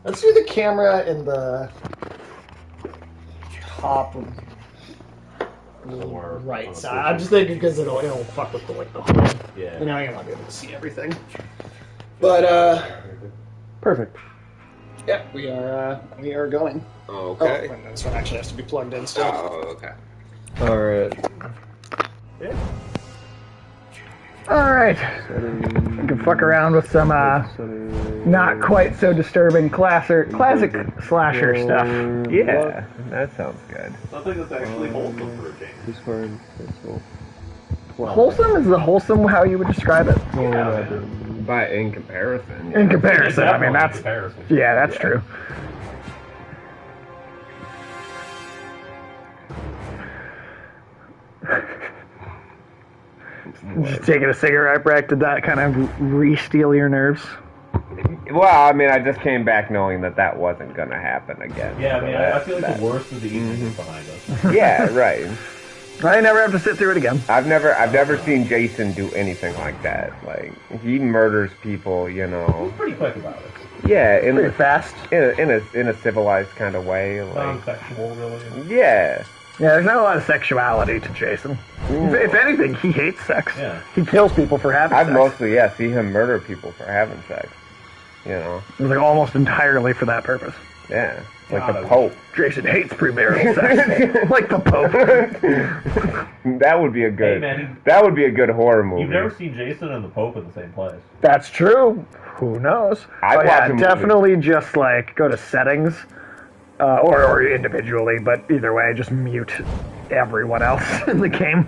Let's do the camera in the top of the right side. I'm just thinking because it'll fuck with the hood. Yeah. And now you're not be able to see everything. But Perfect. yeah, we are going. Okay. Oh, and this one actually has to be plugged in still. Oh, okay. All right. Yeah. All right. We can fuck around with some not quite so disturbing classic slasher stuff. Yeah, that sounds good. Something that's actually wholesome for a change. Wholesome? Is the wholesome how you would describe it? By in comparison. In comparison, I mean that's comparison. yeah, that's true. Just taking a cigarette break, did that kind of re-steel your nerves? Well, I mean, I just came back knowing that wasn't going to happen again. Yeah, I mean, I feel like the worst of the evening is behind us. Yeah, right. I never have to sit through it again. I've never seen Jason do anything like that. Like, he murders people, you know. He's pretty quick about it. Yeah, Pretty fast. in a civilized kind of way. Like, Non-sexual, really. yeah. Yeah, there's not a lot of sexuality to Jason. If anything, he hates sex. Yeah. He kills people for having I've sex. mostly, see him murder people for having sex. You know. It was like almost entirely for that purpose. Yeah. Like God, the Pope. Jason hates premarital sex. Like the Pope. That would be a good. Hey, man, that would be a good horror movie. You've never seen Jason and the Pope in the same place. That's true. Who knows? I'd But watch yeah, a movie. definitely just like go to settings, or individually, but either way, just mute everyone else in the game.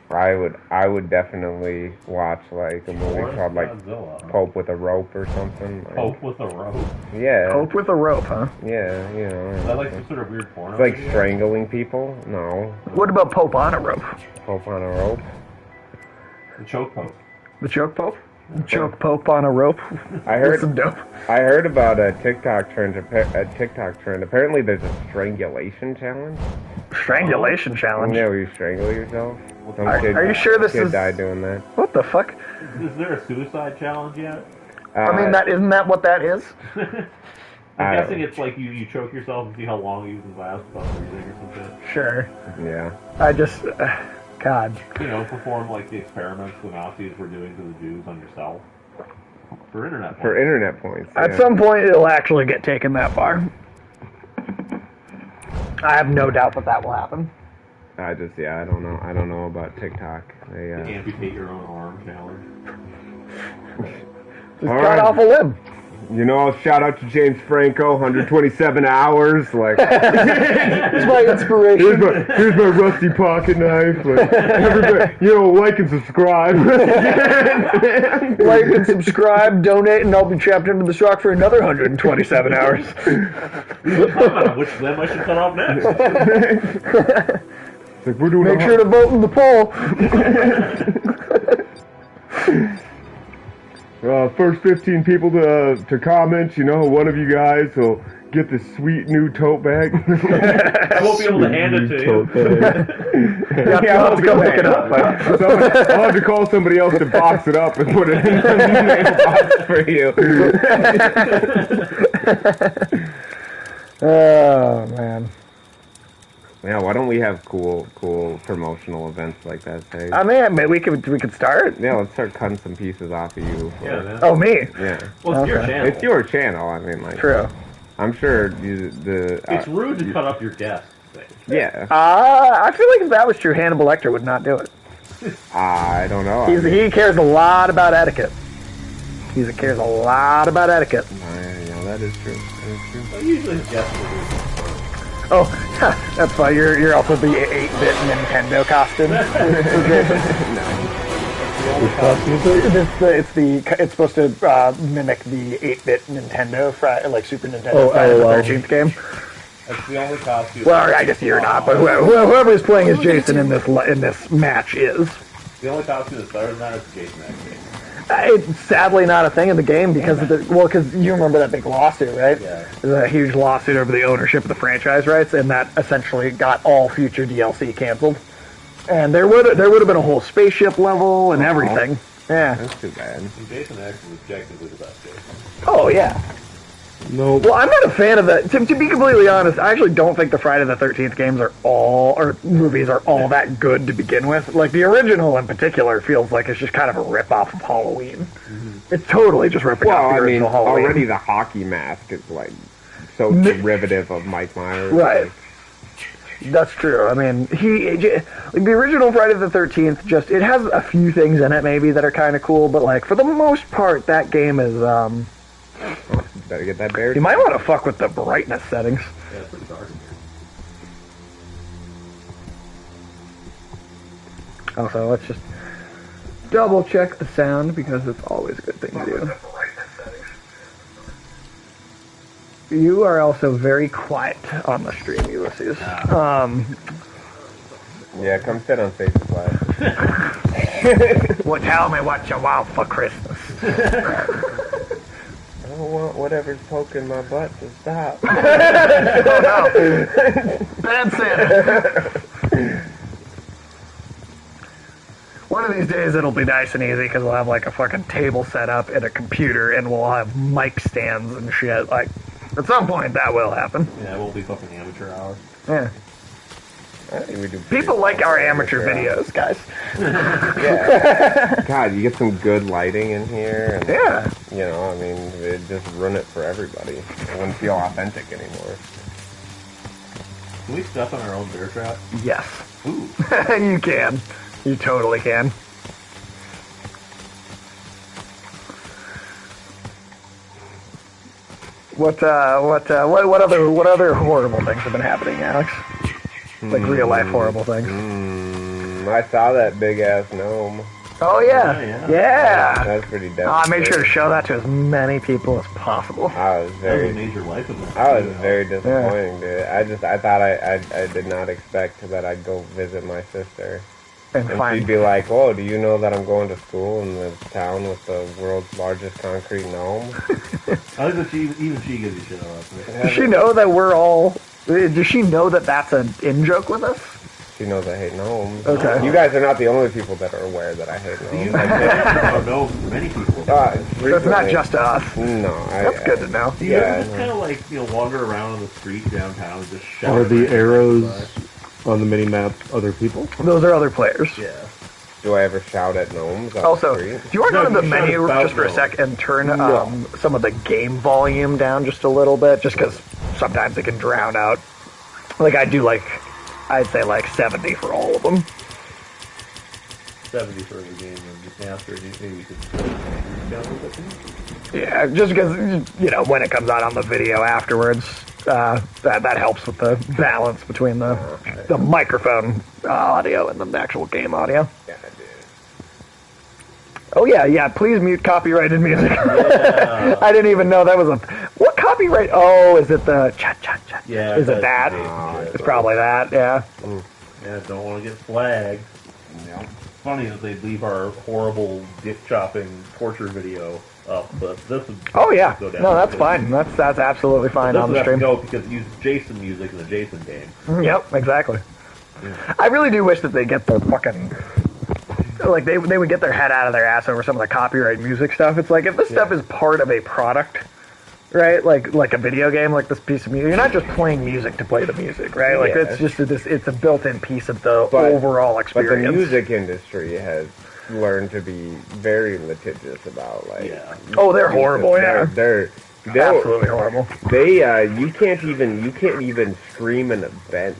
I would definitely watch like a movie Or called like Godzilla. Pope with a Rope or something. Like, Pope with a rope. Yeah. Pope with a rope, huh? Yeah, you know. Is that like some sort of weird porno? It's like idea? strangling people. No. What about Pope on a rope? Pope on a rope. The choke Pope. The choke Pope? Choke Pope on a rope? I heard Some dope. I heard about a TikTok trend. Apparently, there's a strangulation challenge. Strangulation challenge. Yeah, where you strangle yourself. Some Are you sure this kid is... died doing that. What the fuck? Is there a suicide challenge yet? I mean, isn't that what that is? I'm guessing it's like you choke yourself and see how long you can last without breathing or some shit. Sure. Yeah. I just... God. You know, perform like the experiments the Nazis were doing to the Jews on yourself. For internet points. For internet points. At yeah. some point, it'll actually get taken that far. I have no doubt that will happen. I don't know. I don't know about TikTok. They, Amputate your own arm challenge. Just All cut right. off a limb. You know, shout out to James Franco, 127 hours. Like, It's my inspiration. here's my rusty pocket knife. Like, everybody, like and subscribe. Like and subscribe, donate, and I'll be trapped into the shock for another 127 hours. Which limb I should cut off next? Like, we're doing Make sure to vote in the poll. First 15 people to comment, one of you guys will get this sweet new tote bag. I won't be able to hand it to you. I'll have to go pick it up. I'll have to call somebody else to box it up and put it in the mailbox for you. Oh, man. Yeah, why don't we have cool promotional events like that? Say, I mean, maybe we could start. yeah, let's start cutting some pieces off of you. Yeah, man. Oh, me? Yeah. Well, it's your Okay. channel. It's your channel. I mean, like, True. I'm sure It's rude to cut up your guests. yeah. I feel like if that was true, Hannibal Lecter would not do it. I don't know. He cares a lot about etiquette. He cares a lot about etiquette. Yeah, that is true. That is true. Well, usually his guests will do. Oh, that's fine. You're also the 8-bit Nintendo costume. It's supposed to mimic the 8-bit Nintendo, like Super Nintendo Friday the 13th game. That's the only costume. Well, I guess you're not, but whoever is playing as Jason in this match is. The only costume that's better than that is Jason X game. It's sadly not a thing in the game because because you remember that big lawsuit, right? Yeah. There's a huge lawsuit over the ownership of the franchise rights, and that essentially got all future DLC canceled. And there would have been a whole spaceship level and everything. Yeah. That's too bad. And Jason X is objectively the best Jason. Oh yeah. Nope. Well, I'm not a fan of that. To be completely honest, I actually don't think the Friday the 13th games or movies are all that good to begin with. Like, the original in particular feels like it's just kind of a rip-off of Halloween. Mm-hmm. It's totally just ripping off the original Halloween. Already the hockey mask is, like, so derivative of Mike Myers. Right. Like, that's true. I mean, the original Friday the 13th, it has a few things in it maybe that are kind of cool, but, like, for the most part, that game is, better get that bear. You might want to fuck with the brightness settings. Yeah, it's pretty dark in here. Also, let's just double check the sound because it's always a good thing to do. You are also very quiet on the stream, Ulysses. Yeah, come sit on Face's lap. Well, tell me what you want for Christmas. I don't want whatever's poking my butt to stop. Oh no. Bad Santa. One of these days it'll be nice and easy because we'll have like a fucking table set up and a computer and we'll have mic stands and shit. Like, at some point that will happen. Yeah, it won't be fucking amateur hour. Yeah. I think we do People like our amateur videos, guys. Yeah. God, you get some good lighting in here. And, Yeah. You know, I mean, it just run it for everybody. It wouldn't feel authentic anymore. Can we step on our own bear trap? Yes. Ooh. You can. You totally can. What other horrible things have been happening, Alex? Like real life horrible things. I saw that big ass gnome. Oh yeah. Yeah. That's pretty devastating. I made sure to show that to as many people as possible. I was That was a very, major life event. I was very disappointed, dude. I thought I did not expect that I'd go visit my sister. And And find she'd be like, "Oh, do you know that I'm going to school in the town with the world's largest concrete gnome?" I think that even she gives you shit on us. Does she know that we're all? Does she know that that's an in joke with us? She knows I hate gnomes. Okay. You guys are not the only people that are aware that I hate gnomes. You don't know many people. So it's not just us. No, That's good to know. Do you ever just kind of like wander around on the street downtown and just shout? Are the at arrows everybody? on the mini map other people? Those are other players. Yeah. Do I ever shout at gnomes on Also, the do street? you want to go to the you shout menu about just for a those. sec and turn some of the game volume down just a little bit? Just because sometimes it can drown out. Like I do, I'd say 70 for all of them. 70 for the game and just after maybe we could down a little bit. Yeah, just because when it comes out on the video afterwards, that helps with the balance between the microphone audio and the actual game audio. Yeah, I did. Oh yeah, please mute copyrighted music. Yeah. I didn't even know that was what copyright? Oh, is it the cha cha cha? Yeah. Is it that? It's probably that. Yeah. Yeah, don't want to get flagged. Yeah. It's funny that they leave our horrible dick chopping torture video up, but this is. Oh yeah. Go down No, that's because- fine. That's absolutely fine This on would the have to stream. go because it uses Jason music in the Jason game. Yep, exactly. I really do wish that they get their fucking they would get their head out of their ass over some of the copyright music stuff. It's like if this stuff is part of a product, right? Like a video game, like this piece of music. You're not just playing music to play the music, right? Like Yeah. it's just it's a built-in piece of the overall But experience. the music industry has learned to be very litigious about Yeah. Oh, they're horrible. Yeah, They're absolutely horrible. They you can't even stream an event.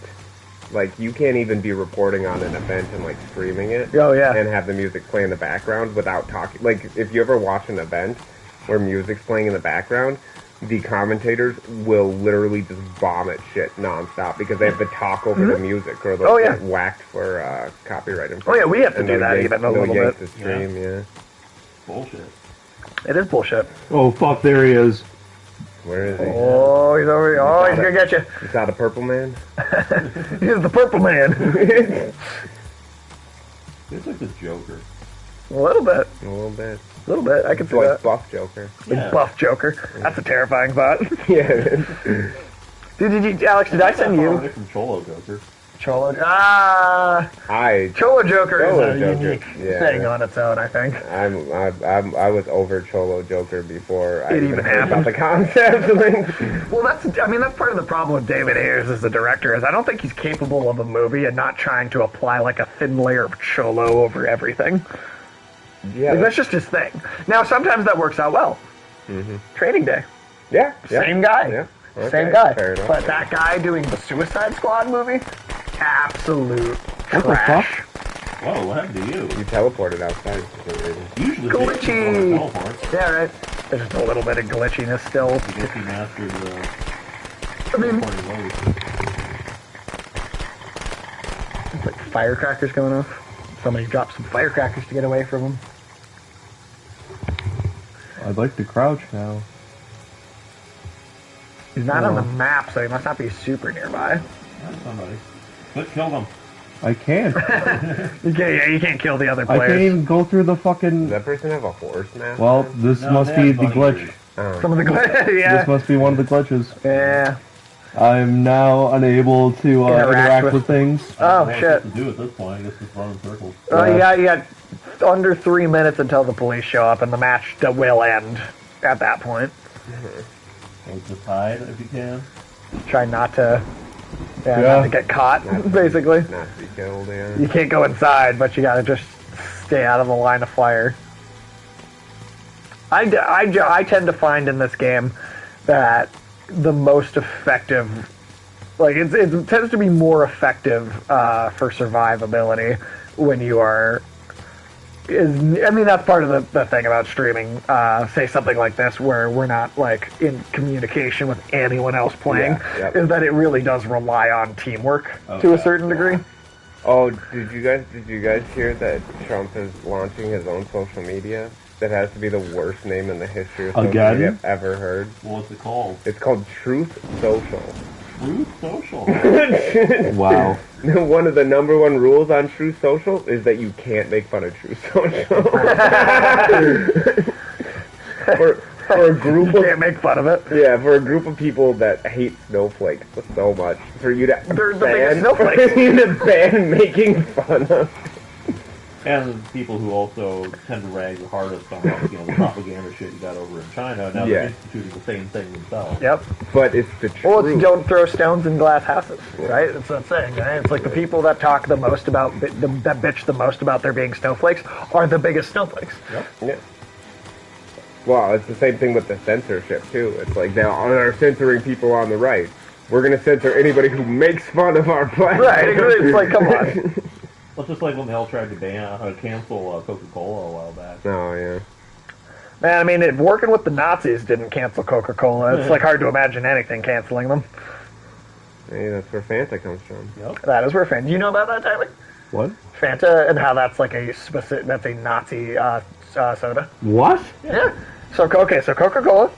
Like you can't even be reporting on an event and streaming it. Oh yeah. And have the music play in the background without talking. Like if you ever watch an event where music's playing in the background, the commentators will literally just vomit shit nonstop because they have to talk over the music or they'll get whacked for copyright infringement. Oh yeah, we have to And do they'll that yank- even a they'll little yank bit. the stream, yeah. Bullshit. It is bullshit. Oh, fuck, there he is. Where is he? Oh, he's over here. Oh, he's gonna get you. You saw the purple man? He's the purple man. It's like the Joker. A little bit. A little bit. A little bit. I can It's see like that. buff Joker. Big buff Joker. That's a terrifying thought. Yeah. Alex, did I send Far you? away from Cholo Joker. Cholo Joker is a unique thing on its own, I think. I was over Cholo Joker before I It even even heard about happened. the concept. Well, that's part of the problem with David Ayers as a director is I don't think he's capable of a movie and not trying to apply like a thin layer of Cholo over everything. Yeah, Like, that's just his thing. Now, sometimes that works out well. Training Day. yeah, Same guy. Yeah. Okay, Same guy. fair enough. But that guy doing the Suicide Squad movie, absolute What the trash. Whoa, what happened to you? You teleported outside for some reason. Usually Glitchy. teleport. Yeah, right. There's just a little bit of glitchiness still. I guess he mastered the I mean, teleporting mode. it's like firecrackers going off. Somebody dropped some firecrackers to get away from him. I'd like to crouch now. He's not on the map, so he must not be super nearby. That's somebody. But killed him. I can't. You can't kill the other I players. can't even go through the Does fucking... that person have a horse mask? Well, this No, must they be have the bunny glitch. ears. Some of the yeah. This must be one of the glitches. Yeah. I'm now unable to Interact interact with things. Oh, What shit. to do at this point? I guess just run in circles. Oh, you got under 3 minutes until the police show up, and the match will end at that point. So just hide if you can. Try not to, not Yeah. to get caught, Not to- basically. Not to be killed, yeah. You can't go inside, but you gotta just stay out of the line of fire. I tend to find in this game that the most effective, like it tends to be more effective for survivability when you are. That's part of the thing about streaming. Say something like this, where we're not like in communication with anyone else playing, Yeah, yep. is that it really does rely on teamwork to a Okay. certain degree. Oh, did you guys hear that Trump is launching his own social media? That has to be the worst name in the history of social Again? media I've ever heard. What's it called? It's called Truth Social. Truth Social. Wow. One of the number one rules on Truth Social is that you can't make fun of Truth Social. for a group You of can't make fun of it. for a group of people that hate snowflakes so much, for you to They're the biggest snowflakes. for you to ban making fun of. And people who also tend to rag the hardest on the propaganda shit you got over in China. Now Yeah. they're instituting the same thing themselves. Yep. But it's the truth. Well, it's don't throw stones in glass houses, right? That's that saying, right? It's like the people that talk the most about, that bitch the most about there being snowflakes are the biggest snowflakes. Yeah. Well, it's the same thing with the censorship too. It's like they're censoring people on the right. We're gonna censor anybody who makes fun of our planet. Right, it's like, come on. Well, just like when they all tried to cancel Coca-Cola a while back. Oh, yeah. Man, I mean, if working with the Nazis didn't cancel Coca-Cola, it's like hard to imagine anything canceling them. Hey, that's where Fanta comes from. Yep. That is where Fanta. Do you know about that, Tyler? What? Fanta and how that's like a specific, that's a Nazi soda. What? Yeah. So Coca-Cola,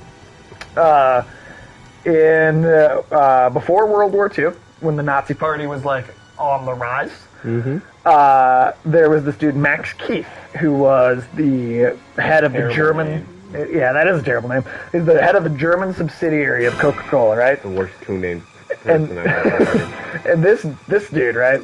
before World War II, when the Nazi Party was like on the rise, there was this dude Max Keith who was the head of the Terrible German. name. Yeah, that is a terrible name. He's the head of the German subsidiary of Coca-Cola, right? The worst two-named And person I've ever heard. and this dude, right,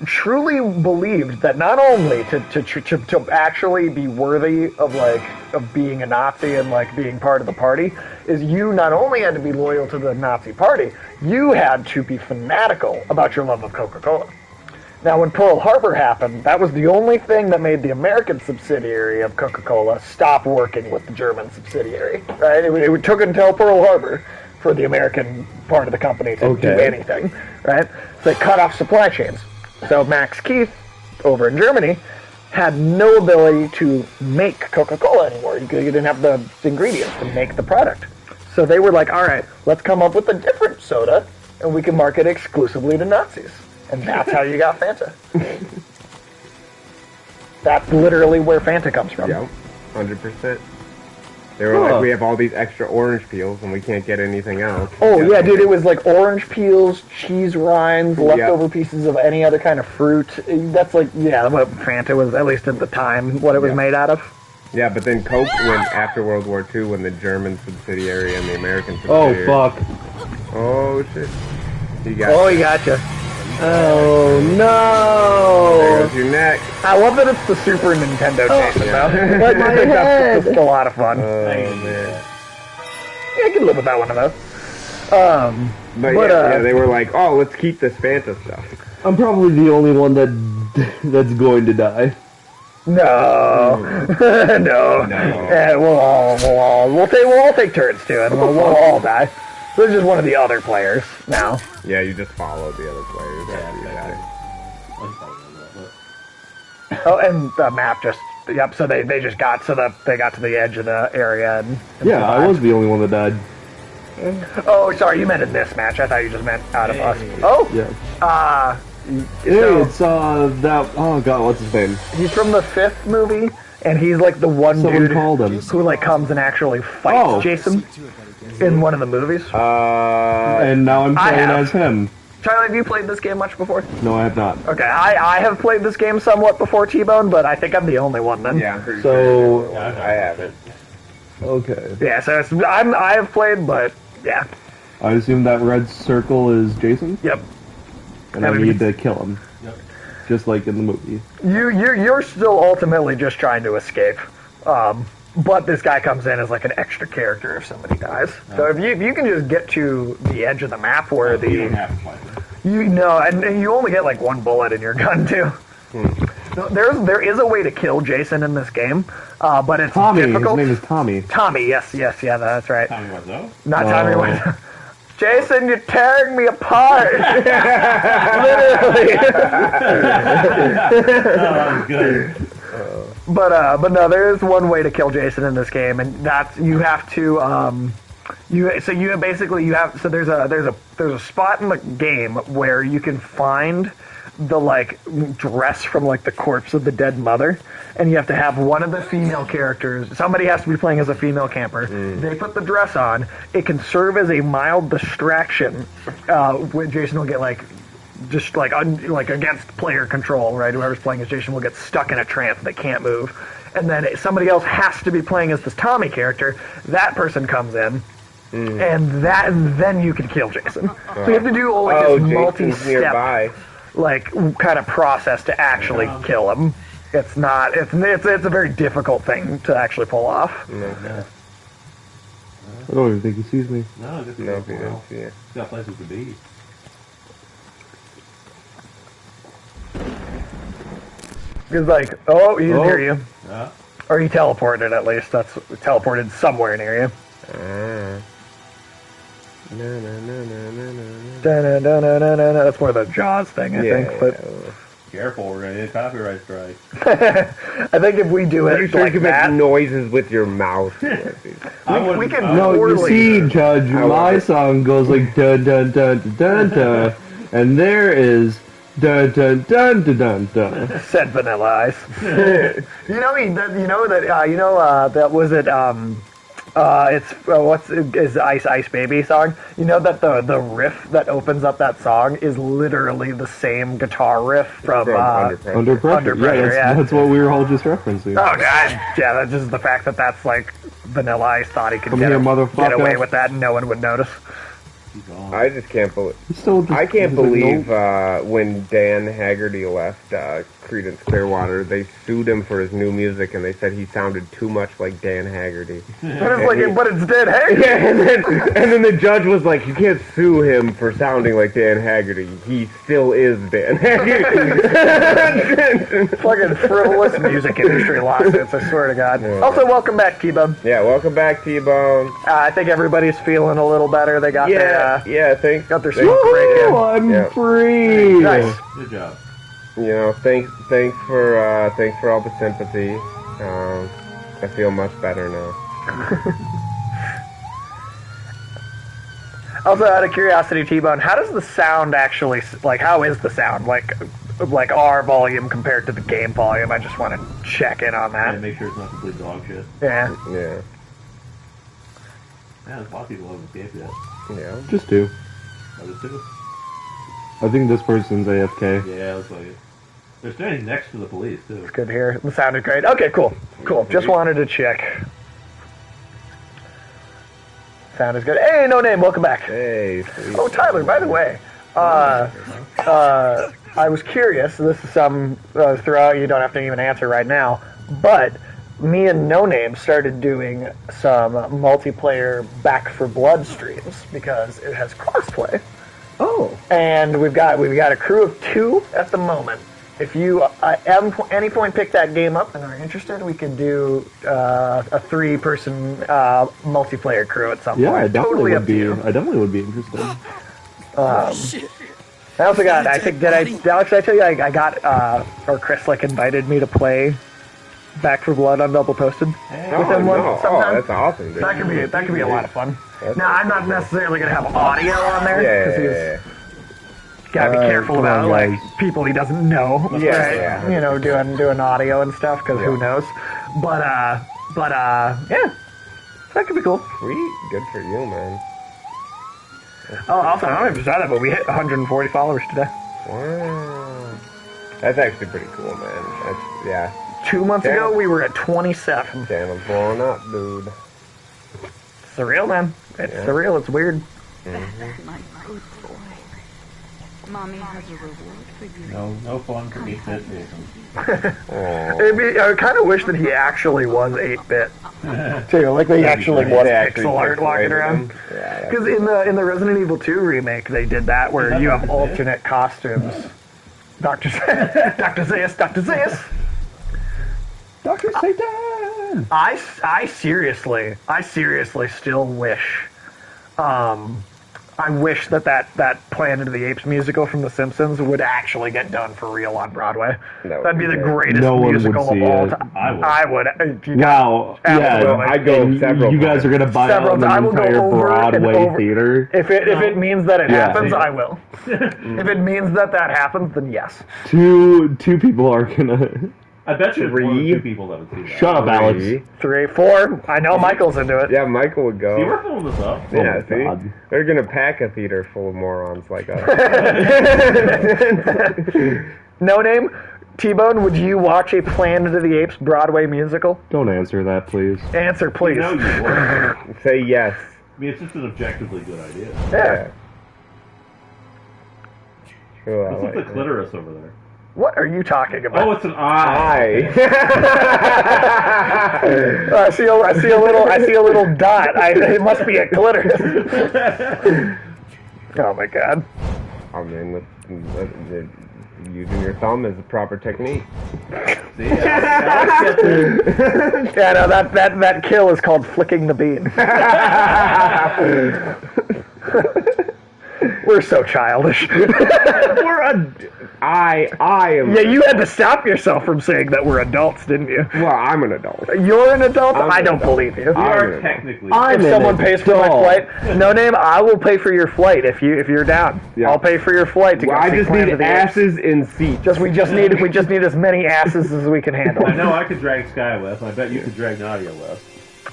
truly believed that not only to actually be worthy of being a Nazi and like being part of the party, is you not only had to be loyal to the Nazi party, you had to be fanatical about your love of Coca-Cola. Now, when Pearl Harbor happened, that was the only thing that made the American subsidiary of Coca-Cola stop working with the German subsidiary, right? It took until Pearl Harbor for the American part of the company to do anything, right? So they cut off supply chains. So Max Keith, over in Germany, had no ability to make Coca-Cola anymore. You didn't have the ingredients to make the product. So they were like, all right, let's come up with a different soda, and we can market it exclusively to Nazis. And that's how you got Fanta. That's literally where Fanta comes from. Yep, 100%. They were like, we have all these extra orange peels and we can't get anything else. Oh, yeah, dude, it was like orange peels, cheese rinds, leftover pieces of any other kind of fruit. That's like, yeah, what Fanta was, at least at the time, what it was made out of. Yeah, but then Coke went after World War II when the German subsidiary and the American Oh, subsidiary... fuck. Oh, shit. He got Oh, he gotcha. Oh There no! goes your neck. I love that it's the Super Nintendo Jason though. Like, My I think head. that's a lot of fun. Oh I can do man. that. Yeah, I can live without one of those. But But, yeah, they were like, oh, let's keep this Fanta stuff. I'm probably the only one that's going to die. No, no. Yeah, we'll all take turns to it. We'll all die. This is just one of the other players now. Yeah, you just follow the other players after you die. Let's probably do that, but Oh, and the map just yep. So they just got to the edge of the area and Yeah, I was the only one that died. Oh, sorry, you meant in this match. I thought you just meant out of us. Oh, Yeah. so It's that. Oh god, what's his name? he's from the 5th movie, and he's like the one Someone dude called him. who like comes and actually fights Oh. Jason in one of the movies. And now I'm I playing have. as him. Charlie, have you played this game much before? No, I have not. Okay, I have played this game somewhat before T-Bone, but I think I'm the only one then. Yeah, I'm pretty So sure. I haven't. okay, Yeah, so I have played, but yeah. I assume that red circle is Jason, Yep. and I I mean, need to kill him, yep. just like in the movie. You're still ultimately just trying to escape. But this guy comes in as like an extra character if somebody dies. So if you can just get to the edge of the map where You don't the have to fight her. you know and you only get like one bullet in your gun too. No, there is a way to kill Jason in this game, but it's Tommy, difficult. his name is Tommy. Tommy, yes, yeah, that's right. Tommy Wiseau? Not Oh. Tommy Wiseau. Jason, you're tearing me apart. Literally. Oh, good. But no, there is one way to kill Jason in this game, and that's you have to there's a spot in the game where you can find the like dress from like the corpse of the dead mother, and you have to have one of the female characters. Somebody has to be playing as a female camper. They put the dress on. It can serve as a mild distraction when Jason will get like just like against player control, right? Whoever's playing as Jason will get stuck in a trance. They can't move, and then somebody else has to be playing as this Tommy character. That person comes in. And then you can kill Jason. So you have to do like this Jason's multi-step nearby. like kind of process to actually kill him. It's not. It's a very difficult thing to actually pull off. Yeah. I don't even think he sees me. No, just No, if you didn't see it. got places to be. It's like, oh, he didn't Oh. hear you, Yeah. or he teleported at least. That's teleported somewhere near you. Da-na-na-na-na-na-na. That's more the Jaws thing, I think. But Careful, we're going to get a copyright strike. I think if we do Pretty it sure you like can make that, noises with your mouth. we can No, you poorly- see, Judge, I my love it. song goes like dun dun dun dun dun dun, and there is dun dun dun dun dun dun. said Vanilla Ice. That was it. It's what's is Ice Baby song. You know that the riff that opens up that song is literally the same guitar riff from. Under Pressure. Under pressure. Under Pressure, Yeah, yeah. that's what we were all just referencing. Oh god, yeah, that's just the fact that that's like Vanilla Ice thought he could Come get here, away motherfucker. with that and no one would notice. He's gone. I just can't believe. He's still just, I can't he's like, believe nope. when Dan Haggerty left Creedence Clearwater, they sued him for his new music, and they said he sounded too much like Dan Haggerty. But it's dead. Hey, Yeah, and then the judge was like, "You can't sue him for sounding like Dan Haggerty. He still is Dan Haggerty." fucking frivolous music industry lawsuits. I swear to God. Yeah. Also, welcome back, T-Bone. Yeah, welcome back, T-Bone. I think everybody's feeling a little better. They got Yeah, thanks. got their thanks- smoke break in. Woo, I'm Yeah. free. Nice. Good job. You know, thanks for all the sympathy. I feel much better now. Also, out of curiosity, T-Bone, how does the sound actually like? How is the sound like our volume compared to the game volume? I just want to check in on And that. make sure it's not complete dog shit. Yeah. Yeah, Yeah, there's a lot of people who haven't escaped yet. yeah. Just do. Others too. I think this person's AFK. Yeah, looks like it. They're standing next to the police, too. Good to hear. The sounded great. Okay, cool. Just wanted to check. Sound is good. Hey, No Name, welcome back. Hey, sweet. Oh, Tyler, by the way, I was curious. This is some throughout. You don't have to even answer right now. But me and No Name started doing some multiplayer Back for Blood streams because it has crossplay. Oh. And we've got a crew of 2 at the moment. If you at any point pick that game up and are interested, we could do a 3-person multiplayer crew at some point. Yeah, I definitely totally would up to be. you. I definitely would be interested. I also got. I think Alex? Did I tell you I got or Chris invited me to play Back for Blood on Double Toasted with him sometime. That's awesome, dude. That could be a lot of fun. Now I'm not necessarily gonna have audio on there because he's gotta be careful about people he doesn't know. Yeah. You know, doing audio and stuff because who knows. But yeah, that could be cool. Sweet, good for you, man. Oh, also, I don't know if you saw that, but we hit 140 followers today. Wow. That's actually pretty cool, man. That's, 2 months ago, we were at 27. Channel's blowing up, dude. It's surreal, man. It's surreal. It's weird. That's my good boy. Mommy has a reward for you. No fun for 8-bit I kind of wish that he actually was 8-bit too. Like they actually was pixel art walking around. Because in the Resident Evil 2 remake, they did that where you have alternate costumes. Dr. Zaius. Dr. Satan! I seriously still wish. I wish that Planet of the Apes musical from The Simpsons would actually get done for real on Broadway. That'd be the greatest musical of all time. I would. Wow. Yeah, I'd go several. You guys are going to buy out an entire Broadway theater. If it means that it happens, I will. If it means that happens, then yes. Two people are going to... I bet you there's more than 2 people that would see that. Shut up, Alex. 3, 4. I know Michael's into it. Yeah, Michael would go. See, we're filling this up. Yeah, Oh, see? God. They're going to pack a theater full of morons like us. No Name? T-Bone, would you watch a Planet of the Apes Broadway musical? Don't answer that, please. Answer, please. You know you would. Say yes. I mean, it's just an objectively good idea. Yeah. Sure, What's with the clitoris over there? What are you talking about? Oh, it's an eye. I see a little dot. It must be a clitoris. Oh my god. I mean, using your thumb is the proper technique. See, Alex gets it. Yeah, no, that kill is called flicking the bean. We're so childish. I am. Yeah, you had to stop yourself from saying that we're adults, didn't you? Well, I'm an adult. You're an adult? I'm I an don't adult. believe you. You are an adult. technically. If someone pays for my flight, No Name, I will pay for your flight if you're down. Yeah. I'll pay for your flight to go I see just Planet need of the Apes. asses in seats. We just need as many asses as we can handle. I know I could drag Sky West. I bet you could drag Nadia West.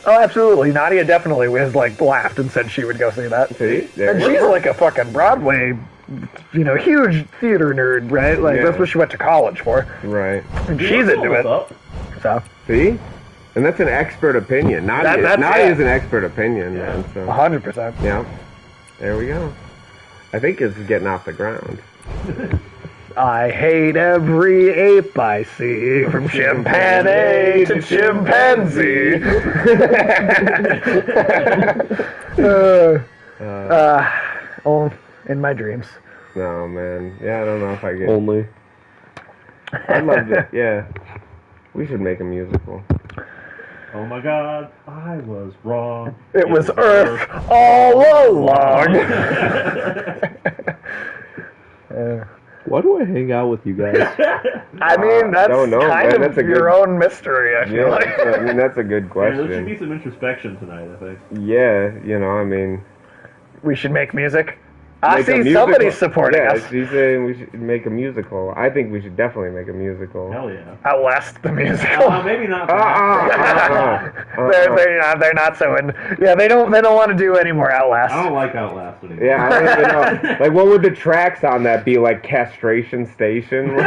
Oh, absolutely. Nadia definitely has laughed and said she would go see that. See? There And we she's go. like a fucking Broadway, huge theater nerd, right? That's what she went to college for. Right. And she's into it. What's up? So, See? And that's an expert opinion. Nadia's an expert opinion, man. So 100%. yeah. There we go. I think it's getting off the ground. I hate every ape I see, from chimpanzee to chimpanzee. In my dreams. No, man. Yeah, I don't know if I get. Only. I'd love it. Yeah. We should make a musical. Oh my God, I was wrong. It was Earth all along. Why do I hang out with you guys? I mean, that's don't know, kind man. of That's a your good- own mystery, I feel like. I mean, that's a good Yeah, there should question. be some introspection tonight, I think. Yeah, I mean. We should make music. I make a see musical. somebody supporting yeah, us. she's saying we should make a musical. I think we should definitely make a musical. Hell yeah. Outlast the musical. Maybe not. They're not so in. Yeah, they don't want to do any more Outlast. I don't like Outlast anymore. Yeah, I don't even know. Like, what would the tracks on that be? Like Castration Station?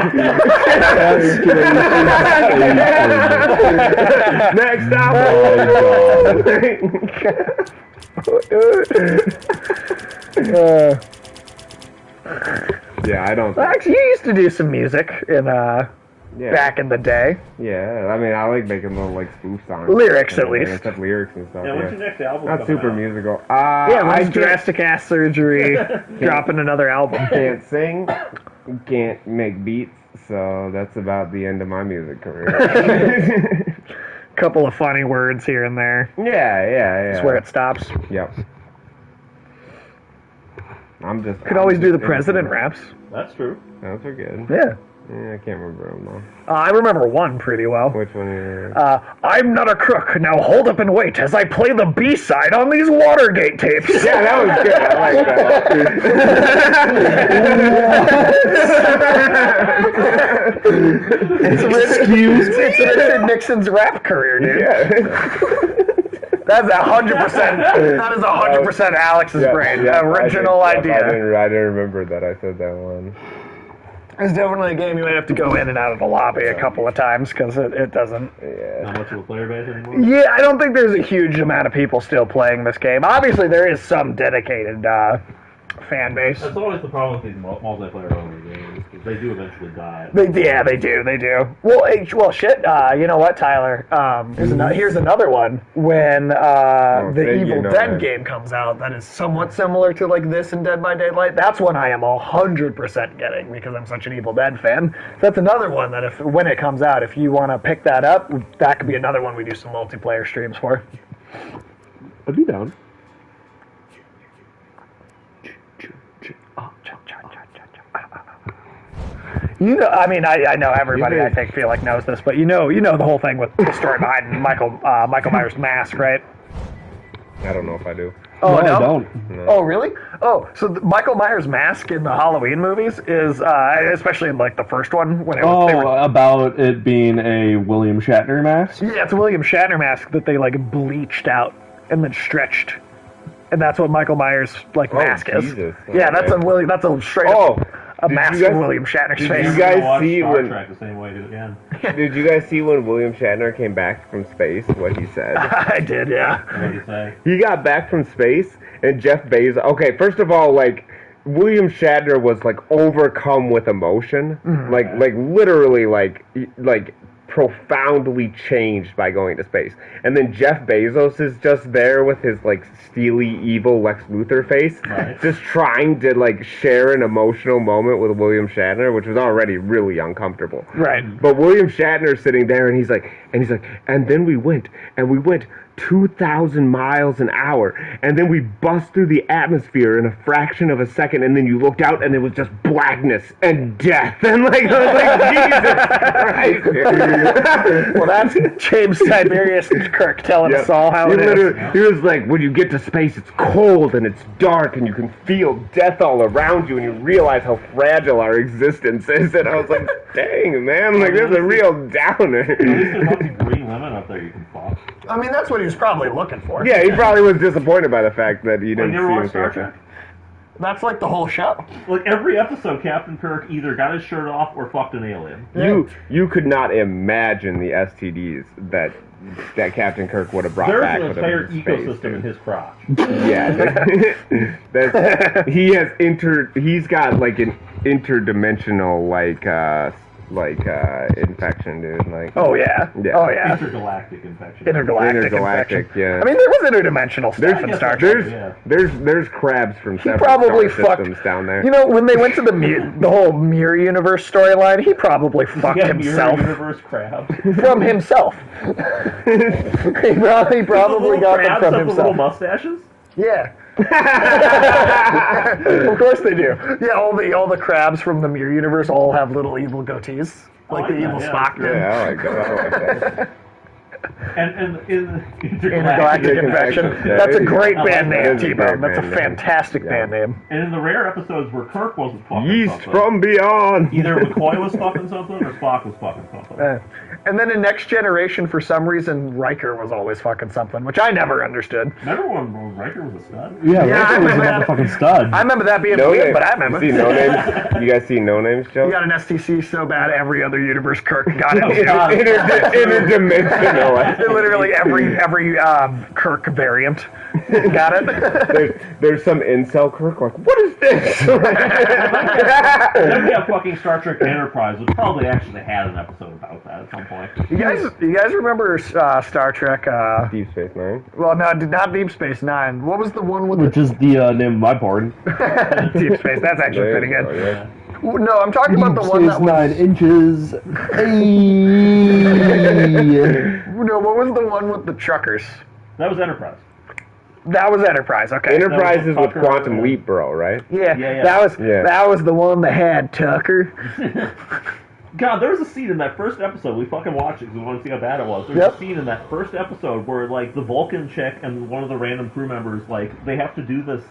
Next album. Yeah, I don't. Well, actually, you used to do some music in back in the day. Yeah, I mean, I like making little like spoof songs. Lyrics, at and least. stuff, lyrics and stuff. Yeah, when's your next album Not coming super out? musical. Yeah, I when's Drastic Ass Surgery dropping another album? can't sing, can't make beats, so that's about the end of my music career. Couple of funny words here and there. yeah. That's where it stops. Yep. I'm just. Could always do the president raps. That's true. Those are good. Yeah. Yeah, I can't remember them though. I remember one pretty well. Which one? I'm not a crook. Now hold up and wait as I play the B-side on these Watergate tapes. Yeah, that was good. I like that. It's Richard Nixon's rap career, dude. Yeah. That's 100%. That is 100% Alex's brain. Original idea. I didn't remember that I said that one. It's definitely a game you might have to go in and out of the lobby a couple of times because it doesn't. Yeah. Not much of a player base anymore. Yeah, I don't think there's a huge amount of people still playing this game. Obviously, there is some dedicated fan base. That's always the problem with these multiplayer only games. Is they do eventually die. They do. Well, shit. You know what, Tyler? Here's another one. When the Evil Dead game comes out, that is somewhat similar to like this and Dead by Daylight. That's one I am 100% getting because I'm such an Evil Dead fan. That's another one that when it comes out, if you want to pick that up, that could be another one we do some multiplayer streams for. I'd be down. You know, I mean, I know everybody. I think feel like knows this, but you know the whole thing with the story behind Michael Myers' mask, right? I don't know if I do. Oh, No, no? I don't. No. Oh, really? Oh, so Michael Myers' mask in the Halloween movies is, especially in like the first one, when they were, About it being a William Shatner mask? yeah, it's a William Shatner mask that they like bleached out and then stretched, and that's what Michael Myers' mask is. Jesus. Yeah, that's a straight up a did mask you guys- of William Shatner's did face. you guys Watch see Star when- Trek the same way again? Did you guys see when William Shatner came back from space? What he said? I did, yeah. What do you say? He got back from space, and Jeff Bezos. Okay, first of all, William Shatner was overcome with emotion, literally, profoundly changed by going to space. And then Jeff Bezos is just there with his steely, evil Lex Luthor face, Right. just trying to share an emotional moment with William Shatner, which was already really uncomfortable. Right. But William Shatner's sitting there, and he's like, and then we went 2,000 miles an hour, and then we bust through the atmosphere in a fraction of a second, and then you looked out, and it was just blackness and death, and I was Jesus Christ. Well, that's James Tiberius Kirk telling us all how it is. He was like, when you get to space, it's cold and it's dark, and you can feel death all around you, and you realize how fragile our existence is. And I was like, dang, man, there's a real downer. At least there's nothing green lemon up there you can pop. I mean, that's what he was probably looking for. Yeah, he probably was disappointed by the fact that you Well, didn't you ever see watch him. Star Trek? That's the whole show. Every episode, Captain Kirk either got his shirt off or fucked an alien. You could not imagine the STDs that Captain Kirk would have brought There's back. an with entire him in space, ecosystem dude. in his crotch. Yeah, he's got an interdimensional infection, dude. Oh yeah. Yeah. Oh yeah. Intergalactic infection. Intergalactic infection. yeah. I mean, there was interdimensional stuff in Star Trek. There's crabs from He several probably star fucked systems down there. You know, when they went to the whole Mirror Universe storyline, he probably fucked Yeah, himself Mirror Universe crab. from himself. he probably got them from Little himself. mustaches. Yeah. Of course they do. Yeah, all the crabs from the Mirror Universe all have little evil goatees, like the evil Spock did. Yeah, I like that. And in Intergalactic Infection. Yeah, That's a there you great go. band That name, is a T-Bone. great That's a band name. fantastic Yeah. band name. And in the rare episodes where Kirk wasn't fucking Yeast something, from beyond. either McCoy was fucking something or Spock was fucking something. And then in Next Generation, for some reason, Riker was always fucking something, which I never understood. Remember when Riker was a stud? Yeah, Yeah, I Riker was a remember that. motherfucking stud. I remember that being No weird, Names. but I remember. You see No Names? You guys see No Names, Joe? You got an STC so bad, every other universe Kirk got it. Interdimensional. Literally every Kirk variant. Got it? There's some incel Kirk like, what is this? Then we have fucking Star Trek Enterprise, which probably actually had an episode about that at some point. You guys remember Star Trek? Deep Space Nine. Well, no, not Deep Space Nine. What was the one with Which is the name of my pardon. Deep Space? That's actually There pretty you good. go, yeah. No, I'm talking about the one that was 9 inches. Hey. No, what was the one with the truckers? That was Enterprise. That was Enterprise. Okay. Enterprise That was is with Tucker, Quantum yeah. Leap, bro, right? Yeah, Yeah. that was the one that had Tucker. God, there was a scene in that first episode. We fucking watched it because we wanted to see how bad it was. There was a scene in that first episode where, like, the Vulcan chick and one of the random crew members, like, they have to do this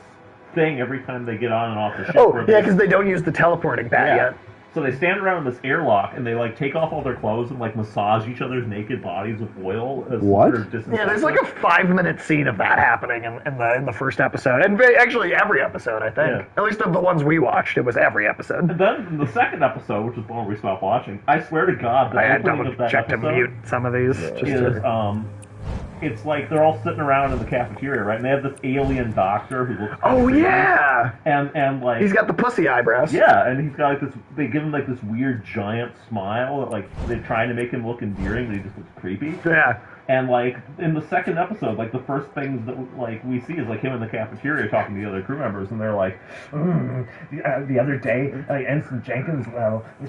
thing every time they get on and off the ship. Oh, where yeah, they- because they don't use the teleporting pad yet. So they stand around in this airlock and they like take off all their clothes and like massage each other's naked bodies with oil. As What? sort of disinfectant. Yeah, there's like a 5-minute scene of that happening in the first episode, and actually every episode, I think. Yeah. At least of the ones we watched, it was every episode. And then in the second episode, which is the one we stopped watching, I swear to God, the I had opening double of that checked to episode mute some of these. Just is to... it's like they're all sitting around in the cafeteria, right? And they have this alien doctor who looks. Oh crazy. yeah, and like he's got the pussy eyebrows. yeah, and he's got like this. They give him like this weird giant smile that like they're trying to make him look endearing, but he just looks creepy. Yeah. And like in the second episode, like the first things that like we see is like him in the cafeteria talking to the other crew members, and they're like, The other day, Ensign Jenkins,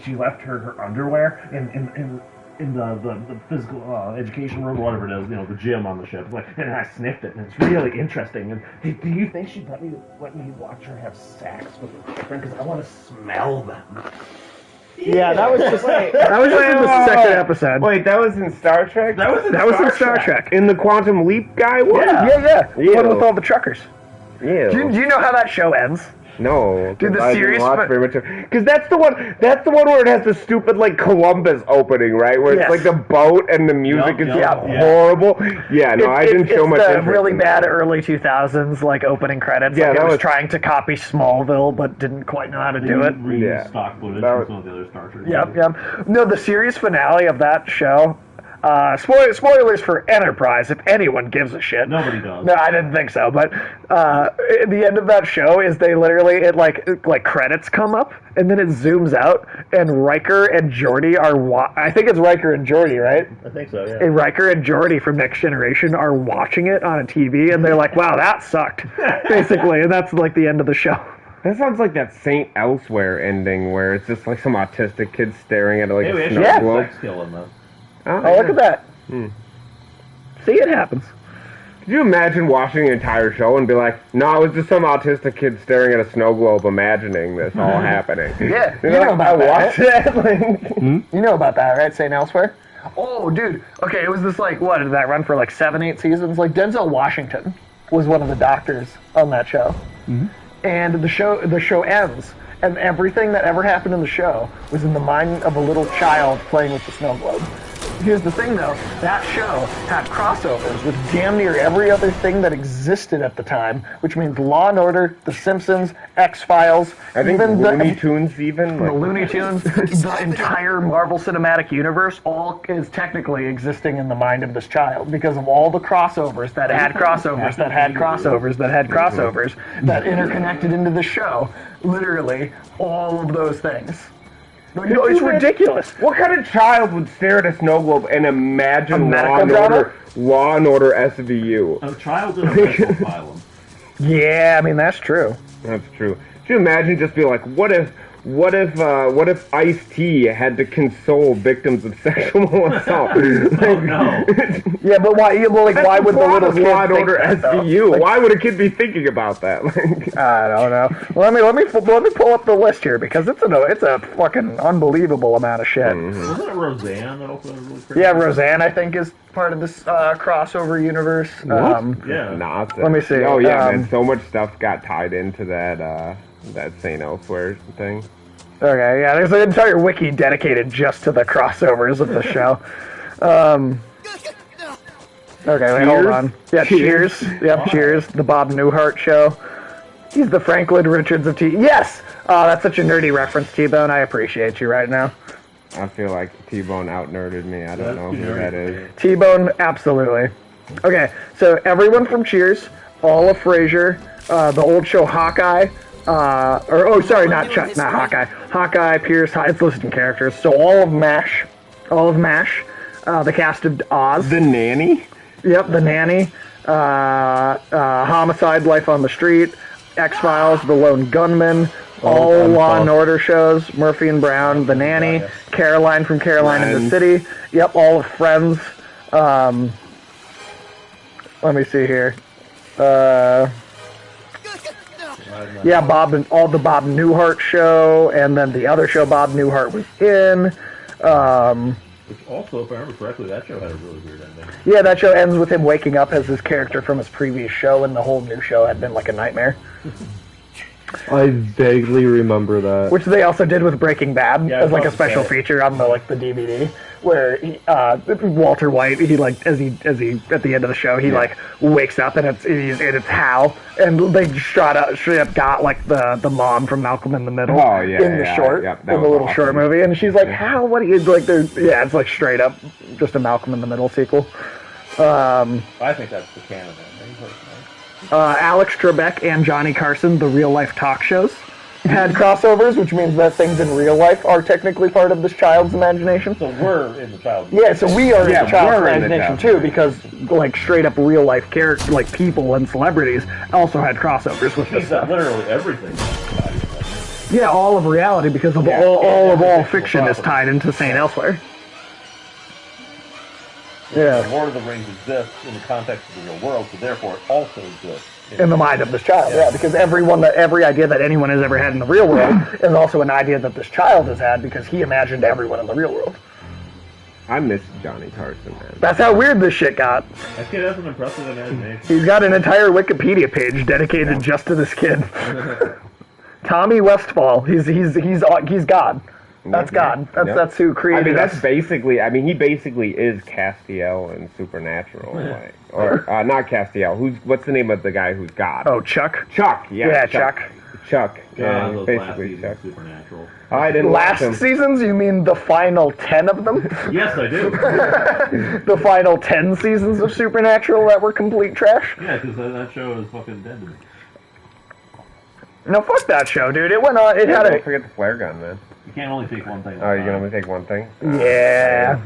she left her underwear in the physical education room, or whatever it is, you know, the gym on the ship. It's like, and I sniffed it, and it's really interesting. And hey, do you think she'd let me watch her have sex with her boyfriend? Because I want to smell them. Yeah, that was just in the second episode. Wait, that was in Star Trek? that was in Star Trek. In the Quantum Leap guy one? Yeah. The one Ew. with all the truckers. Yeah. Do you know how that show ends? No. Dude, the I series didn't watch very much because that's the one where it has the stupid like Columbus opening, right? Where Yes. it's like the boat and the music is Yup, just yeah. horrible. Yeah, no, I didn't show much It's the interest really in bad that. early 2000s like opening credits. Yeah, like that it was was- trying to copy Smallville but didn't quite know how to do it. Yeah. stock footage That from was- some of the other Star Trek. Yep. No, the series finale of that show. Spoilers for Enterprise, if anyone gives a shit. Nobody does. No, I didn't think so. But at the end of that show is they literally like credits come up and then it zooms out and Riker and Geordi are I think it's Riker and Geordi, right? I think so. Yeah. And Riker and Geordi from Next Generation are watching it on a TV and they're like, "Wow, that sucked," basically, and that's like the end of the show. That sounds like that Saint Elsewhere ending where it's just like some autistic kid staring at like Hey, we a actually snow Yeah. have globe. sex kill in this. Oh, look at that. See, it happens. Could you imagine watching an entire show and be like, no, it was just some autistic kid staring at a snow globe imagining this all happening? Yeah, You you know know, about I that, watched that. Like, You know about that, right? St. Elsewhere? Oh, dude. Okay, it was this like, what, did that run for like 7-8 seasons? Like, Denzel Washington was one of the doctors on that show. And the show ends, and everything that ever happened in the show was in the mind of a little child playing with the snow globe. Here's the thing, though. That show had crossovers with damn near every other thing that existed at the time, which means Law and Order, The Simpsons, X-Files, I think even Looney Tunes even. the Like, Looney Tunes, the entire Marvel Cinematic Universe, all is technically existing in the mind of this child because of all the crossovers that had crossovers that had crossovers that had crossovers that interconnected into the show. Literally, all of those things. Like, no, it's ridiculous. what kind of child would stare at a snow globe and imagine medical drama? Law and Order SVU? A child in a mental asylum. Yeah, I mean, that's true. That's true. Could you imagine just be like, what if Ice-T had to console victims of sexual assault? Oh no. Yeah, but why? Well, like, why would the little kid Law and think Order that, though? SVU? Like, Why would a kid be thinking about that? Like, I don't know. Let me pull up the list here because it's a fucking unbelievable amount of shit. Wasn't it Roseanne that also was really crazy? Yeah, Roseanne, I think, is part of this crossover universe. Yeah. nah, Let me see. Oh yeah, man. So much stuff got tied into that St. Elsewhere thing. Okay, yeah, there's an entire wiki dedicated just to the crossovers of the show. Okay, wait, hold on. Yeah, Cheers. Yep, Cheers. The Bob Newhart Show. He's the Franklin Richards of T. Yes! Oh, that's such a nerdy reference, T-Bone. I appreciate you right now. I feel like T-Bone out-nerded me. I don't know who that is. T-Bone, absolutely. Okay, so everyone from Cheers, all of Frasier, the old show Hawkeye, not Hawkeye. Hawkeye, Pierce, it's listed in characters. So all of MASH, the cast of Oz. The Nanny? Yep, The Nanny, Homicide, Life on the Street, X-Files, The Lone Gunman, all Law and Order shows, Murphy and Brown, The Nanny, Caroline from Caroline in the City. Yep, all of Friends. Let me see here. Bob and all the Bob Newhart show, and then the other show Bob Newhart was in. Which also, if I remember correctly, that show had a really weird ending. Yeah, that show ends with him waking up as his character from his previous show, and the whole new show had been like a nightmare. I vaguely remember that. Which they also did with Breaking Bad Yeah, as like a special feature on the DVD, where Walter White, he like as he at the end of the show, he like wakes up and it's Hal, and they straight up got like the mom from Malcolm in the Middle in the short, in the little short movie, and she's like, Hal, what are you like? It's like straight up just a Malcolm in the Middle sequel. I think that's the canon ending, personally. Alex Trebek and Johnny Carson, the real life talk shows, had crossovers, which means that things in real life are technically part of this child's imagination. So we're in the child's Yeah, so we are in the child's we're in the imagination child's too, because like straight up real life characters, like people and celebrities, also had crossovers with this stuff. Literally everything. Yeah, all of reality, because of all fiction is tied into St. Elsewhere. Yeah. Lord of the Rings exists in the context of the real world, so therefore it also exists in the mind of this child, because every idea that anyone has ever had in the real world is also an idea that this child has had, because he imagined everyone in the real world. I miss Johnny Carson, man. That's how weird this shit got. That kid has an impressive imagination. He's got an entire Wikipedia page dedicated just to this kid. Tommy Westfall. He's God. That's God. That's who created us. He basically is Castiel in Supernatural, or not Castiel. What's the name of the guy who's God? Oh, Chuck. Chuck. Yeah, Chuck. Those basically last Chuck. Supernatural. I didn't watch them. Last seasons? You mean the final 10 of them? Yes, I do. The final 10 seasons of Supernatural that were complete trash? Yeah, because that show is fucking dead to me. No, fuck that show, dude. It went on. It had Don't forget the flare gun, man. You can't only take one thing. Oh, you can only take one thing? Yeah.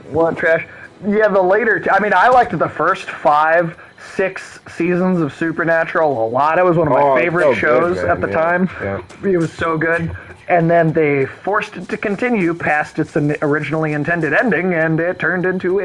What trash? Yeah, the later... I liked the first 5, 6 seasons of Supernatural a lot. It was one of my favorite shows at the time. Yeah. It was so good. And then they forced it to continue past its originally intended ending, and it turned into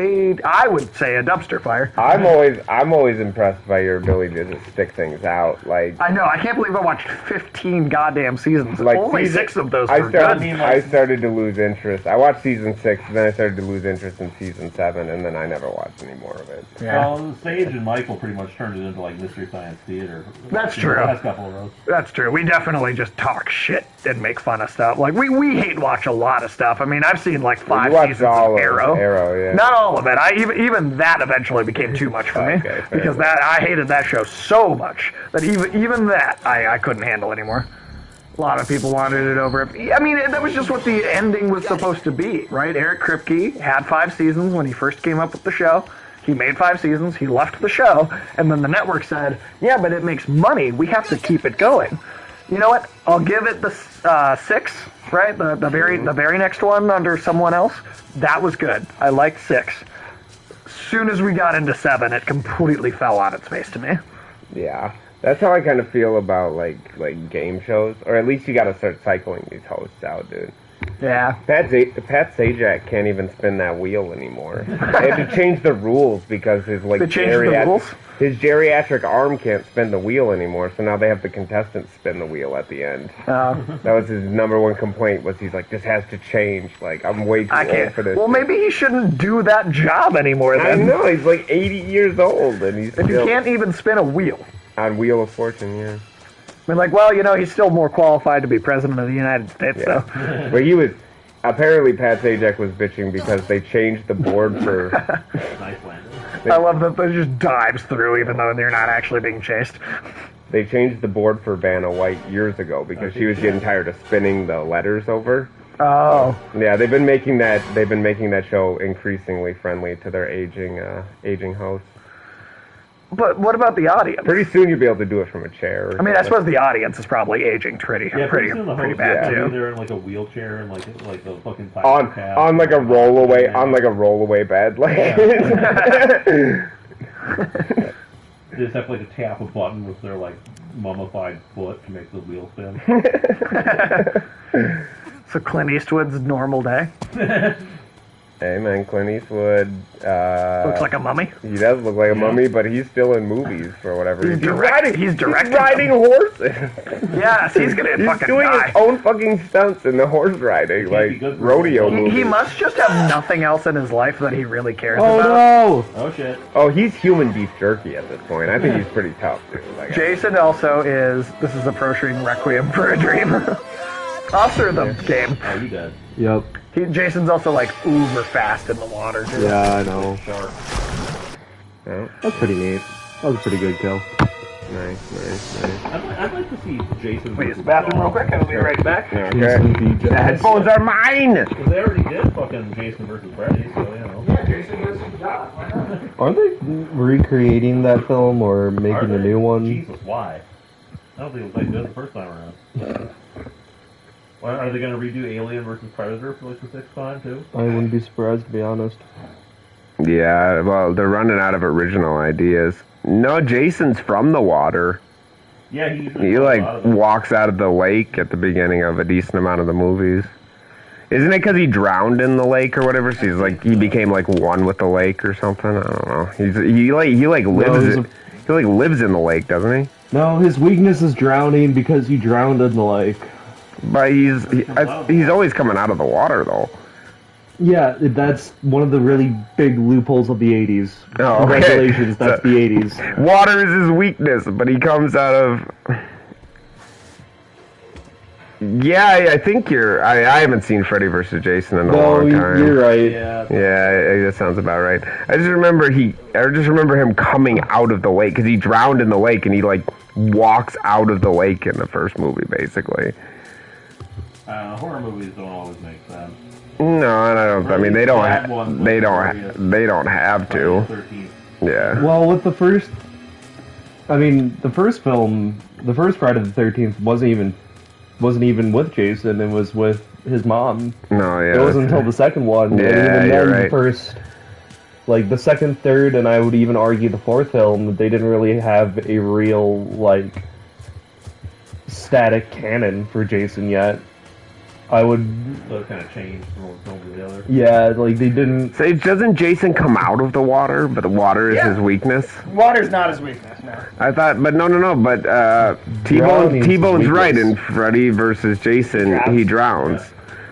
I would say, a dumpster fire. I'm always impressed by your ability to just stick things out. Like, I know, I can't believe I watched 15 goddamn seasons. Like only 6 of those I were started, good. I started to lose interest. I watched season 6, and then I started to lose interest in season 7, and then I never watched any more of it. Yeah. Well, Sage and Michael pretty much turned it into like Mystery Science Theater. That's true. The last couple of those. That's true. We definitely just talk shit and make fun of stuff. Like, we hate watch a lot of stuff. I've seen like 5 seasons of Arrow. Arrow, yeah. Not all of it. Even that eventually became too much for me. Okay, because I hated that show so much that even that I couldn't handle anymore. A lot of people wanted it over. That was just what the ending was supposed to be, right? Eric Kripke had 5 seasons when he first came up with the show. He made 5 seasons, he left the show, and then the network said, yeah, but it makes money, we have to keep it going. You know what? I'll give it the 6, right? The very next one under someone else. That was good. I liked 6. As soon as we got into 7, it completely fell on its face to me. Yeah. That's how I kind of feel about like game shows, or at least you got to start cycling these hosts out, dude. Yeah. Pat Sajak can't even spin that wheel anymore. They had to change the rules because his his geriatric arm can't spin the wheel anymore. So now they have the contestants spin the wheel at the end. That was his number one complaint. He's like, this has to change. Like, I'm way too old for this. Well, maybe he shouldn't do that job anymore. Then I know, he's like 80 years old, and he's he can't even spin a wheel on Wheel of Fortune. Yeah. He's still more qualified to be president of the United States, though. But apparently Pat Sajak was bitching because they changed the board for... Nice landing. I love that they just dives through even though they're not actually being chased. They changed the board for Vanna White years ago because she was getting tired of spinning the letters over. Oh. Yeah, they've been making that show increasingly friendly to their aging hosts. But what about the audience? Pretty soon you'll be able to do it from a chair. I mean, I suppose the audience is probably aging pretty soon the pretty host bad will too. be there in like a wheelchair and like the fucking on like a rollaway bed, like. They just have to like tap a button with their like mummified foot to make the wheel spin. So Clint Eastwood's normal day Hey man, Clint Eastwood. looks like a mummy. He does look like a mummy, but he's still in movies for whatever reason. He's directing. He's riding horses. Yes, he's gonna He's fucking doing die. his own fucking stunts in the horse riding, like good. rodeo movies. He must just have nothing else in his life that he really cares Oh about. no! Oh shit. Oh, he's human beef jerky at this point. I think he's pretty tough, too. Like, Jason also is. This is approaching Requiem for a Dream. Officer of the game. Oh, you dead. Yep. Jason's also like uber fast in the water too. Yeah, I know. Shark. oh, That's pretty neat. That was a pretty good kill. nice. I'd like to see Jason. Wait, use the bathroom real quick. I'll be right back. Okay. Jason The headphones are mine! Because they already did fucking Jason versus Freddy, so you know. Yeah, Jason does his job. Why not? Aren't they recreating that film or making Are a they? new one? Jesus, why? I don't think it was that good the first time around. Why, are they going to redo Alien versus Predator for like the sixth time too? I wouldn't be surprised, to be honest. Yeah, well, they're running out of original ideas. No, Jason's from the water. Yeah, he He, like, walks out of the lake at the beginning of a decent amount of the movies. Isn't it because he drowned in the lake or whatever? So he's like, he became like one with the lake or something. I don't know. He lives in the lake, doesn't he? No, his weakness is drowning because he drowned in the lake. But he's always coming out of the water though. Yeah, that's one of the really big loopholes of the 80s. Oh, okay. Congratulations, that's So- the 80s. Water is his weakness, but he comes out of. Yeah, I think you're. I haven't seen Freddy vs. Jason in a No, long time. you're right. Yeah. Yeah, that sounds about right. I just remember him coming out of the lake because he drowned in the lake and he like walks out of the lake in the first movie, basically. Horror movies don't always make sense. No, and I don't. I mean, they don't. Bad ones They look don't. glorious. They don't have to. Friday Yeah. Well, with the first... I mean, the first film, the first Friday the 13th wasn't even with Jason, it was with his mom. No, yeah. It wasn't until the second one. Yeah, and even you're then, right. the first... Like, the second, third, and I would even argue the fourth film, they didn't really have a real, like, static canon for Jason yet. I would... So it kind of changed from one film to the other. Yeah, like, they didn't... So doesn't Jason come out of the water, but the water is Yeah. his weakness? Water's not his weakness, no. I thought, but no. But Drowning's T-Bone's his right. weakness. In Freddy versus Jason, he drowns.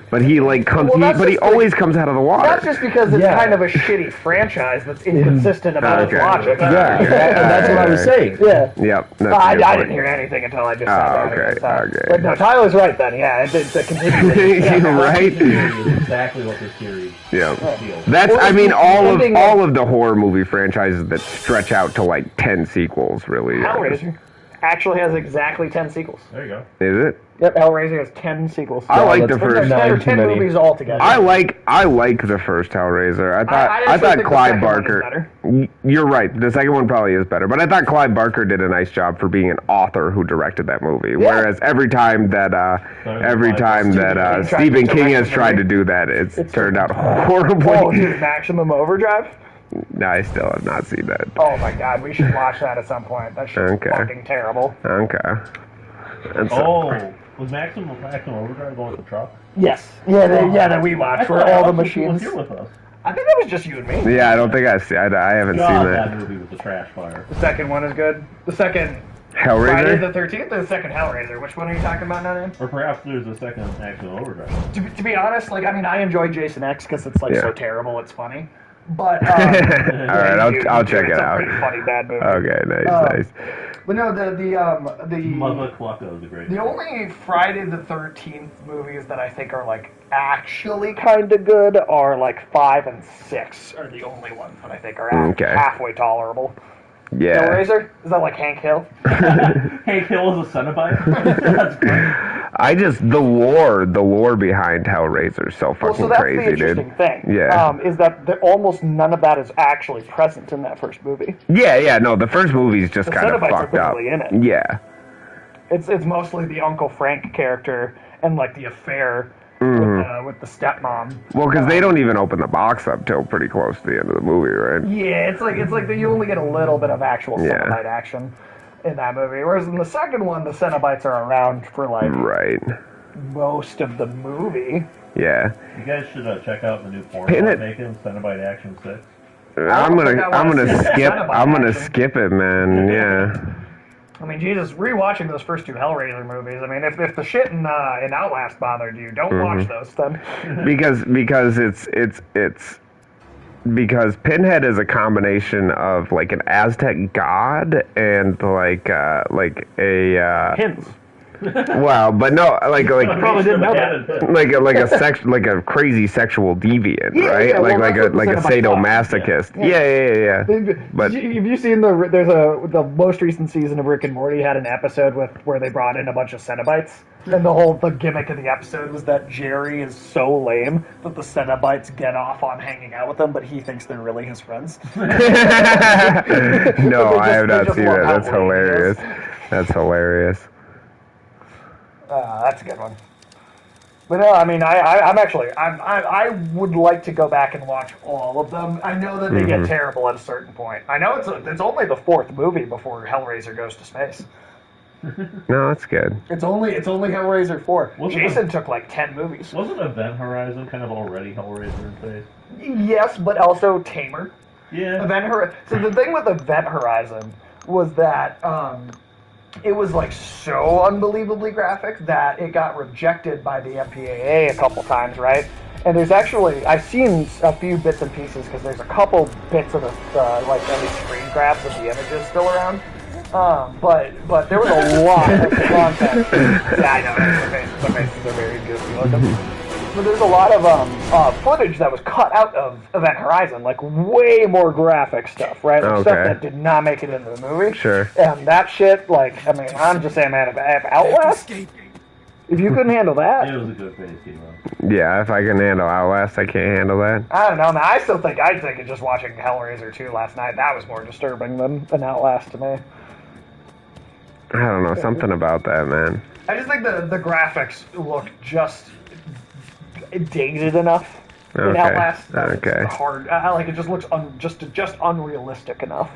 But he like comes. Well, that's But he just like- always comes out of the water. That's just because it's Yeah. kind of a shitty franchise that's inconsistent about its Okay. logic. Yeah, and that's what I was saying. Yeah. Yep. That's I a good didn't point. hear anything until I just Oh, said that. okay, So- okay. But no, Tyler's right then. Yeah, it's a continuation. You're right. Is exactly what this series Yeah. feels. That's. Well, I mean, the all ending of the horror movie franchises that stretch out to like 10 sequels. Really. Hellraiser actually has exactly 10 sequels. There you go. Is it? Yep, Hellraiser has 10 sequels. I like the that's first. 10 or nine too 10 many. movies altogether. I like the first Hellraiser. I actually thought think the Clive second one is Barker. better. You're right. The second one probably is better, but I thought Clive Barker did a nice job for being an author who directed that movie. Whereas every time that Stephen King has tried to do that, it's turned out horribly. Oh, dude, Maximum Overdrive? No, I still have not seen that. Oh my god, we should watch that at some point. That shit's Okay. fucking terrible. Okay. That's Was Maximum Overdrive the one with the truck? Yes. Yeah, that we watched, where all the machines... Here with us. I think that was just you and me. Yeah, I don't think I haven't God, seen that that. movie was a trash fire. The second one is good. The second Friday Hellraiser. the 13th or the second Hellraiser? Which one are you talking about now, Dan? Or perhaps there's a second Maximum Overdrive. To be honest, like, I mean, I enjoy Jason X because it's, like, Yeah. so terrible it's funny. But, All right, I'll check it it's out. a pretty funny bad movie. Okay, nice. But no, the Mother Clucko is a great the movie. only Friday the 13th movies that I think are, like, actually kind of good are, like, 5 and 6 are the only ones that I think are Okay. halfway tolerable. Yeah. Hellraiser? Is that like Hank Hill? Hank Hill is a Cenobite? That's great. the lore behind Hellraiser is so fucking Well, so that's crazy, the interesting dude. thing. Yeah. Is that almost none of that is actually present in that first movie. Yeah, no, the first movie's just The kind of Cenobites are fucked up. barely in it. Yeah. It's mostly the Uncle Frank character and like the affair with the stepmom. Well, because they don't even open the box up till pretty close to the end of the movie, right? Yeah, it's like that you only get a little bit of actual Yeah. Cenobite action in that movie, whereas in the second one, the Cenobites are around for like Right. most of the movie. Yeah. You guys should check out the new porn Pin it. I'm making, Cenobite Action 6. I'm think I wanna gonna see skip. Cenobite I'm gonna action. skip it, man. Yeah. I mean, Jesus, rewatching those first two Hellraiser movies. I mean, if the shit in Outlast bothered you, don't watch those then. because because Pinhead is a combination of like an Aztec god and like a Hints. well, but no, like Probably didn't know that. like a crazy sexual deviant, Yeah, right? yeah, well, like that's what a the Cenobites sadomasochist. are. Yeah. But have you seen the most recent season of Rick and Morty had an episode where they brought in a bunch of Cenobites, and the gimmick of the episode was that Jerry is so lame that the Cenobites get off on hanging out with him, but he thinks they're really his friends. no, I have they not just seen love that. how That's lame he hilarious. is. That's hilarious. That's a good one. But no, I mean, I would like to go back and watch all of them. I know that they get terrible at a certain point. I know it's only the fourth movie before Hellraiser goes to space. No, that's good. It's only Hellraiser 4. Wasn't Jason took like 10 movies. Wasn't Event Horizon kind of already Hellraiser in space? Yes, but also tamer. Yeah. So the thing with Event Horizon was that it was like so unbelievably graphic that it got rejected by the MPAA a couple times, right? And there's actually, I've seen a few bits and pieces because there's a couple bits of like any screen grabs of the images still around. But there was a lot of content. Yeah, I know. The faces are very goofy looking. But there's a lot of footage that was cut out of Event Horizon, like way more graphic stuff, right? Like stuff that did not make it into the movie. Sure. And that shit, like, I mean, I'm just saying, man, if Outlast, if you couldn't handle that, It was a good face, Hero. Yeah, if I can handle Outlast, I can't handle that. I don't know, man. I still think it just watching Hellraiser 2 last night, that was more disturbing than Outlast to me. I don't know, something about that, man. I just think the graphics look just dated enough in Okay. Outlast. That it's Okay. hard. Like it just looks just unrealistic enough.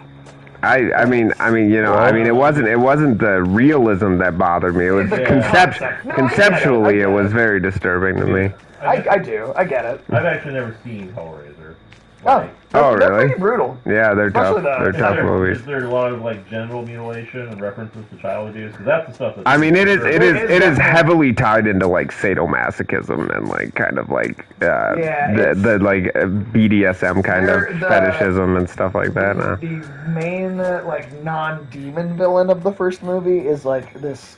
I mean, it wasn't the realism that bothered me. It was The concept. No, I get it, conceptually, I it get was it. very disturbing to me. I do. I get it. I've actually never seen Hellraiser. Oh, Oh, they're really? pretty brutal. Yeah, they're tough. Especially They're the- tough Is movies. there a lot of like genital mutilation and references to child abuse? Because that's the stuff that I mean, it is definitely- heavily tied into like sadomasochism and like kind of like the like BDSM kind of fetishism and stuff like that. The main like non-demon villain of the first movie is like this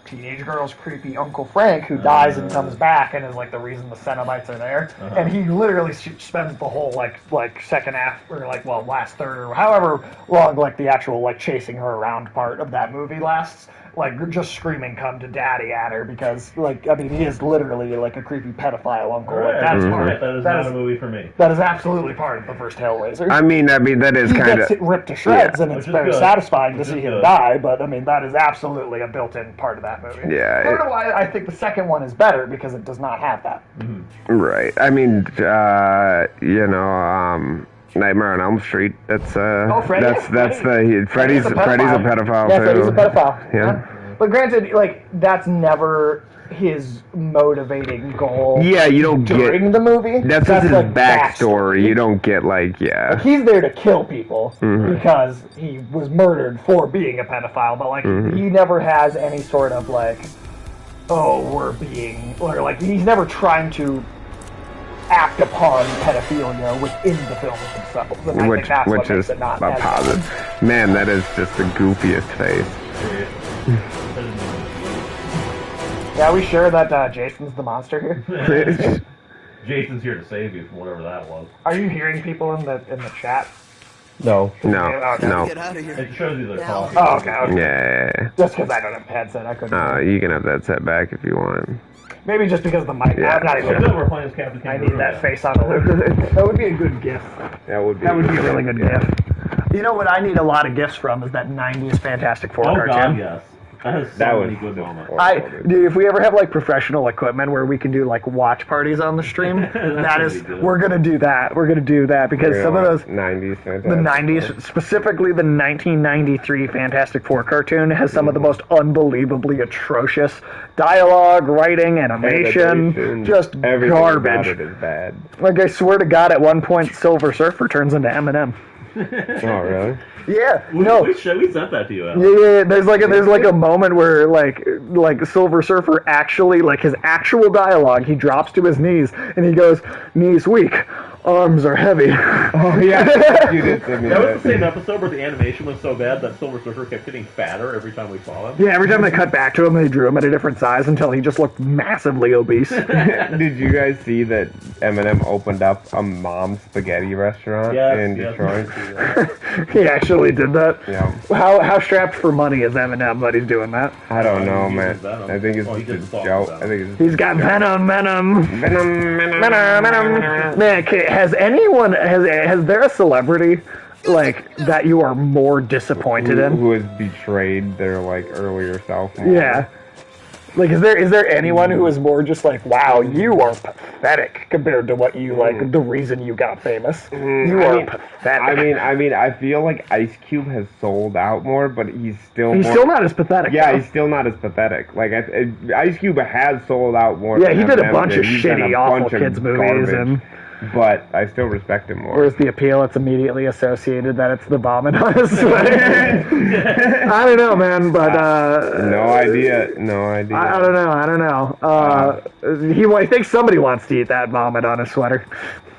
teenage girl's creepy Uncle Frank who dies and comes back and is like the reason the Cenobites are there. And he literally spends the whole like second half or last third or however long like the actual like chasing her around part of that movie lasts. Like just screaming "come to daddy" at her because like I mean he is literally like a creepy pedophile uncle. Like, that's part. That is not a movie for me. That is absolutely part of the first Hellraiser. I mean that is He kind gets of ripped to shreds, and Which it's is very good. satisfying to Which see is him good. die. But I mean, that is absolutely a built-in part of that movie. Yeah, I don't know why I think the second one is better because it does not have that. right. I mean, Nightmare on Elm Street. That's Freddy? Freddy's a pedophile Yeah, too. Freddy's a pedophile. Yeah. But granted, like that's never his motivating goal. Yeah, you don't during get the movie. That's just his like backstory. You don't get like He's there to kill people Mm-hmm. because he was murdered for being a pedophile, but like Mm-hmm. he never has any sort of like, or like he's never trying to act upon pedophilia within the films themselves. And I think that's what which makes is it not a as positive. Man, that is just the goofiest face. Yeah, we sure that Jason's the monster here? Jason's here to save you from whatever that was. Are you hearing people in the chat? No. No, no. Get out of here. It shows you the cost. Oh, okay. Yeah. Just because I don't have a headset, I couldn't. You can have that set back if you want. Maybe just because the mic. Yeah. I'm not even. Good, we're playing as Captain I Kangaroo need that now. face on the loop. That would be a good GIF. That would be A really good GIF. You know what I need a lot of GIFs from is that 90s Fantastic Four Oh cartoon. god, yes. That has so That many was good moments. Dude, if we ever have like professional equipment where we can do like watch parties on the stream, we're gonna do that. We're gonna do that because some of those 90s fantastic. the 90s, specifically the 1993 Fantastic Four cartoon, has some of the most unbelievably atrocious dialogue, writing, animation, just Everything about garbage. it is bad. Like I swear to God, at one point, Silver Surfer turns into Eminem. Oh, really? Yeah, We no. sent that to you, Alex. Yeah, there's like a moment where like Silver Surfer actually, like, his actual dialogue, he drops to his knees and he goes, "Knees weak, arms are heavy." Oh, yeah. You did send me That was the same episode where the animation was so bad that Silver Surfer kept getting fatter every time we saw him. Yeah, every time they cut back to him, they drew him at a different size until he just looked massively obese. Did you guys see that Eminem opened up a mom's spaghetti restaurant in Detroit? He actually did that. Yeah. How strapped for money is Eminem that he's doing that? I don't know, he man. uses Venom. I think it's Oh, he just did a songs joke. about I think it's He's got venom. Venom. Man, has anyone has there a celebrity like that you are more disappointed in? Who has betrayed their like earlier self? more. Yeah. Like, is there anyone who is more just like, wow, you are pathetic compared to what you like, the reason you got famous? You are pathetic. I mean, I feel like Ice Cube has sold out more, but he's still still not as pathetic. Yeah, though. he's still not as pathetic. Like Ice Cube has sold out more. Yeah, than he did a Eminem bunch of He's done shitty, a awful bunch of kids movies, garbage, but I still respect him more. where's the appeal? It's immediately associated that it's the vomit on his sweater. I don't know, man, but No idea. I don't know. I think somebody wants to eat that vomit on his sweater.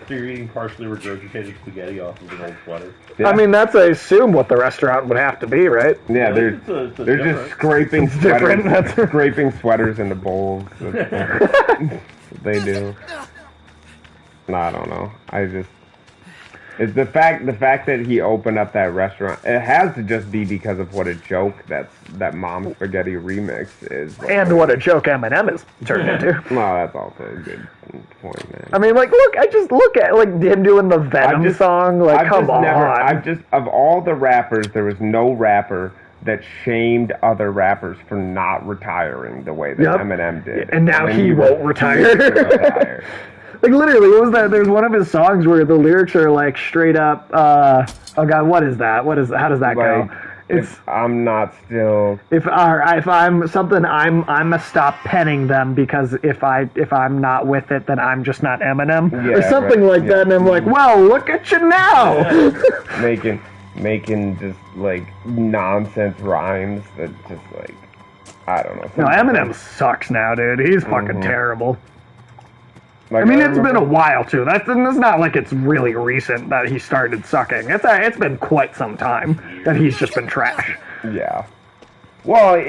So you're eating partially regurgitated spaghetti off of an old sweater. Yeah. I mean, that's I assume what the restaurant would have to be, right? Yeah, they're It's a they're difference. just scraping different. sweaters, scraping sweaters into bowls. That's what they do. No, I don't know. It's the fact that he opened up that restaurant. It has to just be because of what a joke that Mom Spaghetti remix is. And what a joke Eminem is turned into. No, that's also a good point, man. I mean, like, look at like him doing the Venom song. Like, come on. Of all the rappers, there was no rapper that shamed other rappers for not retiring the way that Eminem did. And now he won't retire. retire. Like, literally, what was that? There's one of his songs where the lyrics are like straight up. Oh God, what is that? How does that go? It's if I'm not still. if I'm something, I'm gonna stop penning them because if I'm not with it, then I'm just not Eminem or something like that. And I'm like, well, look at you now. making just like nonsense rhymes that just like I don't know. No, Eminem sucks now, dude. He's fucking terrible. Like, I mean, it's been a while too. It's not like it's really recent that he started sucking. It's been quite some time that he's just been trash. Yeah. Well,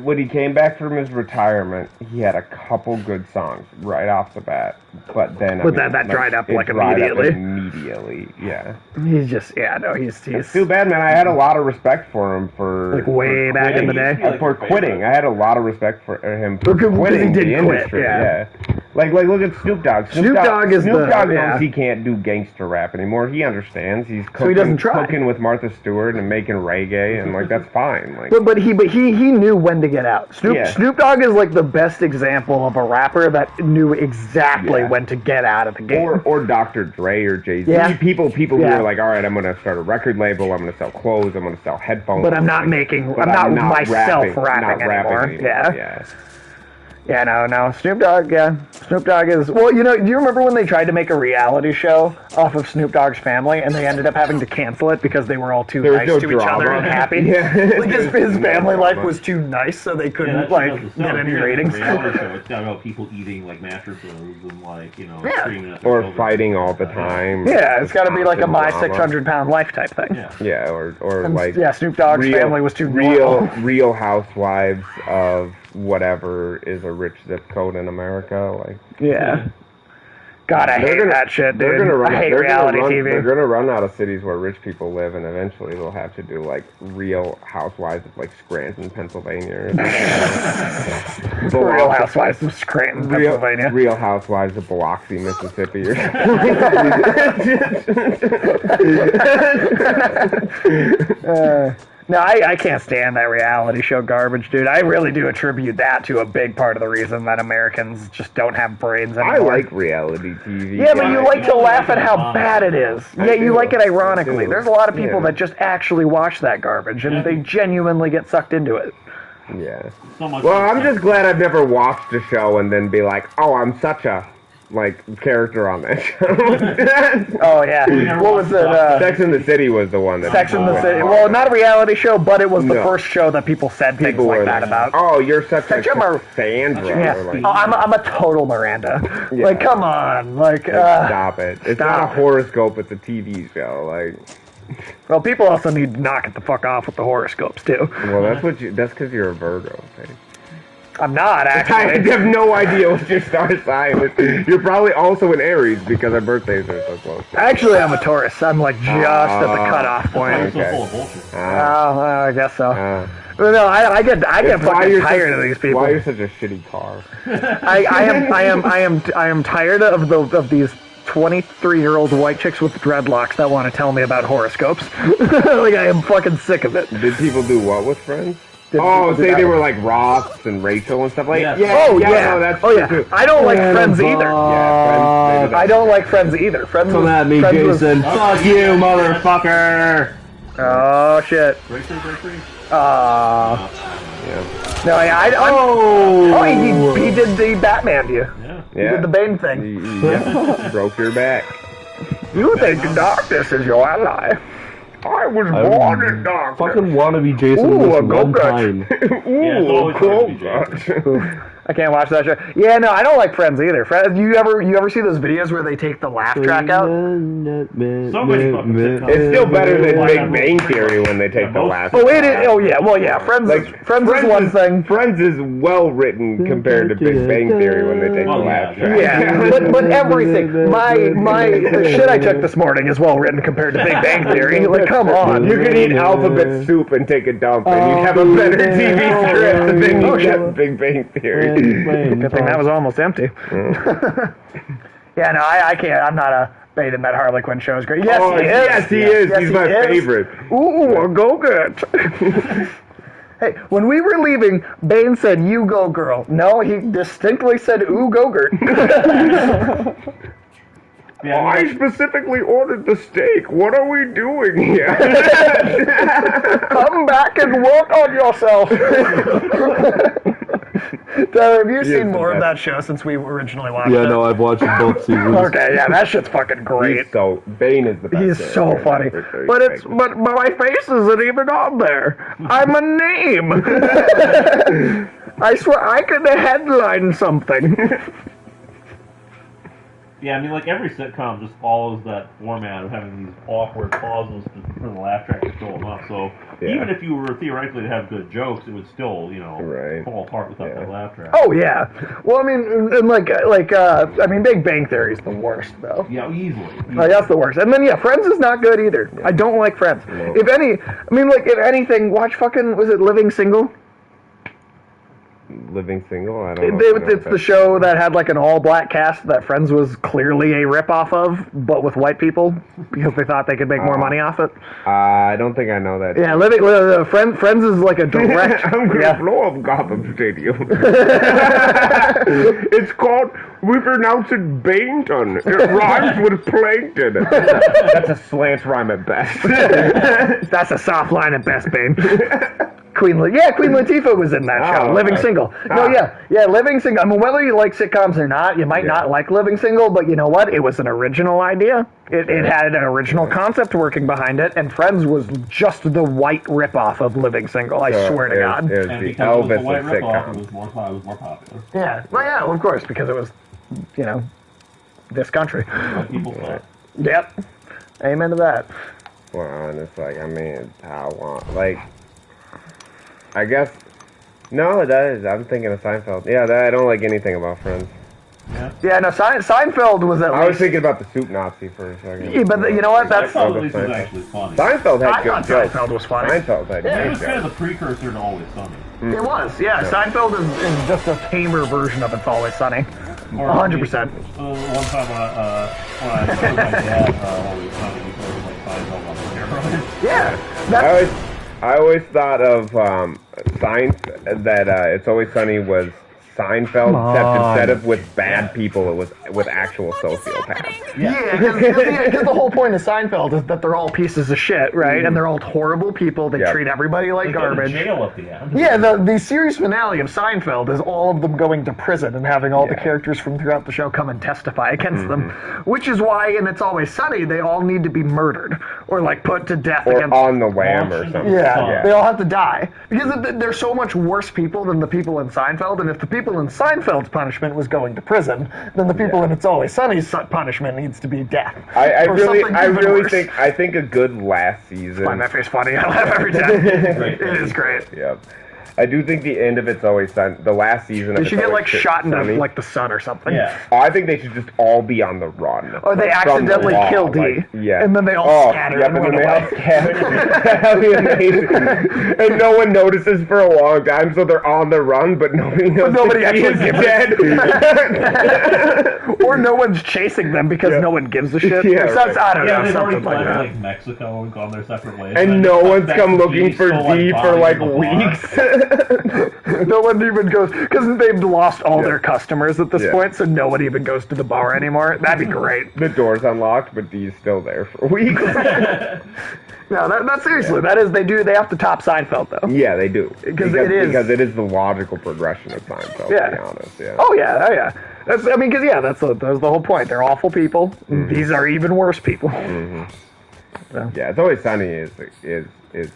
when he came back from his retirement, he had a couple good songs right off the bat, but then that dried up like immediately. Immediately, yeah. He's just he's It's too bad, man. I had a lot of respect for him for like way back in the day for quitting. I had a lot of respect for him for because quitting he did the industry. quit, yeah. Like look at Snoop Dogg. Snoop Dogg knows he can't do gangster rap anymore. He understands. He's cooking, so he doesn't try. Cooking with Martha Stewart and making reggae, and like that's fine. Like, but he knew when to get out. Snoop Dogg is like the best example of a rapper that knew exactly when to get out of the game. Or Dr. Dre or Jay-Z. Yeah. People who are like, all right, I'm going to start a record label. I'm going to sell clothes. I'm going to sell headphones. But I'm not rapping anymore. Yeah. Yeah, no. Snoop Dogg is... Well, do you remember when they tried to make a reality show off of Snoop Dogg's family, and they ended up having to cancel it because they were all too nice to each other and happy? Like, his family life was too nice, so they couldn't, get any ratings. It's not about people eating, like, mattresses and, like, screaming at their or children. fighting all the time. Yeah, it's got to be like a My 600-Pound Life type thing. Yeah, or like... Yeah, Snoop Dogg's family was too real housewives of whatever is a rich zip code in America, like yeah. God, I hate that shit, dude. I hate reality TV. They're gonna run out of cities where rich people live, and eventually they'll have to do like Real Housewives of like Scranton, Pennsylvania. Real Housewives of Scranton, Pennsylvania. Real Housewives of Biloxi, Mississippi. Or No, I can't stand that reality show garbage, dude. I really do attribute that to a big part of the reason that Americans just don't have brains anymore. I like reality TV. Yeah, but you like to laugh at how bad it is. Yeah, you like it ironically. There's a lot of people that just actually watch that garbage, and they genuinely get sucked into it. Yeah. Well, I'm just glad I've never watched a show and then be like, oh, I'm such a character on that show. Oh yeah, what was it? Sex and the City was the one that. Sex and the City. Well, not a reality show, but it was the first show that people said things like that about. Oh, you're such a Sandra. Yeah. Oh, I'm a total Miranda. Yeah. Like, come on, stop it. It's not a horoscope. It's a TV show. Like. Well, people also need to knock it the fuck off with the horoscopes too. Well, that's because you're a Virgo. Okay? I'm not, actually. I have no idea what your star sign is. You're probably also an Aries because our birthdays are so close. Actually, I'm a Taurus. I'm like just at the cutoff point. Okay. I guess so. No, I get fucking tired of these people. Why you're such a shitty car? I am tired of these 23-year-old white chicks with dreadlocks that want to tell me about horoscopes. Like, I am fucking sick of it. Did people do what with Friends? They were like Ross and Rachel and stuff like that. Yeah. No, that's true. I don't like Friends either. Yeah, Friends. I don't like Friends either. Friends. Come at me, Jason. Fuck you, motherfucker. Oh shit. Yeah. No, he did the Batman to you. Yeah. He did the Bane thing. Yeah. Broke your back. You think darkness is your ally? I was born in darkness. Fucking wanna be Jason this one time. Ooh, I can't watch that show. Yeah, no, I don't like Friends either. You ever see those videos where they take the laugh track out? So many fucking sitcoms. It's still better than Big Bang Theory when they take the laugh track. Oh, it is. Oh, yeah. Well, yeah. Friends is one thing. Friends is well written compared to Big Bang Theory when they take the laugh track. Yeah, but everything. My shit I took this morning is well written compared to Big Bang Theory. Like, come on. You could eat alphabet soup and take a dump, and you'd have a better TV script than you get Big Bang Theory. Good thing that was almost empty. Yeah, no, I can't. I'm not a bait in that Harley Quinn show is great. Yes, he is. He's my favorite. Ooh, go get. Hey, when we were leaving, Bane said, "You go, girl." No, he distinctly said, "Ooh, go, Gert." I specifically ordered the steak. What are we doing here? Come back and work on yourself. Tyler, have you seen more of that show since we originally watched it? Yeah, no, I've watched both seasons. Okay, yeah, that shit's fucking great. Bane is the best. He's so funny. But my face isn't even on there. I'm a name. I swear I could headline something. Yeah, I mean, like, every sitcom just follows that format of having these awkward pauses for the laugh track to fill them up. So even if you were theoretically to have good jokes, it would still, fall apart without that laugh track. Oh, yeah. Well, I mean, and Big Bang Theory is the worst, though. Yeah, easily. Like, that's the worst. And then, Friends is not good either. Yeah. I don't like Friends. No. If anything, watch fucking, was it Living Single? Living Single? I don't know. It's the show that had like an all-black cast that Friends was clearly a rip-off of, but with white people, because they thought they could make more money off it. I don't think I know that. Yeah, Friends is like a direct... I'm going to blow up Gotham Stadium. It's called... We pronounce it Bainton. It rhymes with plankton. That's a slant rhyme at best. That's a soft line at best, Bane. Queen Latifah was in that show, Living Single. No, Living Single. I mean, whether you like sitcoms or not, you might not like Living Single, but you know what? It was an original idea. It had an original concept working behind it, and Friends was just the white ripoff of Living Single. I swear to God. It was the Elvis of sitcom. It was more popular. Yeah, well, yeah, of course, because it was, this country. People thought. Yep. Amen to that. Well, and it's like, I mean, I guess, no, that is, I'm thinking of Seinfeld. Yeah, I don't like anything about Friends. Yeah, no, Seinfeld was at I was least... thinking about the soup Nazi for a second. Yeah, but you know what? I That's... thought at least it was actually funny. Seinfeld had I good thought jokes. Seinfeld was funny. Seinfeld had It good was kind of jokes. the precursor to Always Sunny. It was, yeah. Seinfeld is just a tamer version of It's Always Sunny. 100%. One time when I told my dad Always Sunny, he told me like Seinfeld on steroids. Yeah. That's... I always thought of that It's Always Sunny was Seinfeld, except instead of with bad people, it was with actual sociopaths. Yeah, because the whole point of Seinfeld is that they're all pieces of shit, right? And they're all horrible people. They treat everybody like They go to garbage. jail at the end. Yeah, the series finale of Seinfeld is all of them going to prison and having all the characters from throughout the show come and testify against them. Which is why in It's Always Sunny, they all need to be murdered or like put to death Or against... on the lam or something. Yeah, they all have to die. Because they're so much worse people than the people in Seinfeld, and if the people in Seinfeld's punishment was going to prison, then the people in It's Always Sunny's punishment needs to be death. I Or really something even worse. think a good last season. Find that face funny. I laugh every time. It is great. Yep. I do think the end of It's Always Sunny, the last season of They It's should get Always like shot into Sunny, like the sun or something. Yeah. Oh, I think they should just all be on the run. Or they Like, from the accidentally law, kill D. like, yeah. And then they all scatter Yeah, and and then run they all away. scatter. That'd be amazing. And no one notices for a long time, so they're on the run, but nobody knows nobody that he actually is gives dead. Or no one's chasing them because no one gives a shit. Yeah, Or something- I don't Yeah, know, they've already something like fled to that. like Mexico and gone their separate ways. And then no they one's back come to looking for still, D for bodies like in the bar. weeks. No one even goes, because they've lost all their customers at this Yeah. point, so no one even goes to the bar anymore. That'd be great. The door's unlocked, but D's still there for weeks. No, that seriously, that is, they have to top Seinfeld, though. Yeah, they do. Because it is the logical progression of Seinfeld, Yeah. to be honest. Yeah. Oh yeah. That's that's the whole point. They're awful people. These are even worse people. Yeah, It's Always Sunny is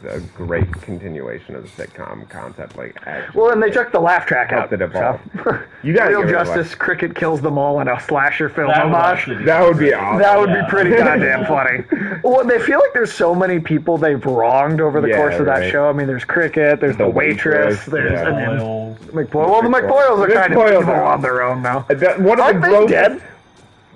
a great continuation of the sitcom concept. Like, actually, Well, and they took the laugh track out. helped it evolve. So. You gotta Real give it a Justice, Cricket kills them all in a slasher film That would homage. actually be That would be great. awesome. That would be Yeah. pretty goddamn funny. Well, they feel like there's so many people they've wronged over the Yeah, course of that right. show. I mean, there's Cricket, there's the waitress, waitress, there's yeah. and then Oils. McPoyle. Well, the McPoyles are kind of McPoyles evil are- on their own now. One of Aren't the they gross- dead?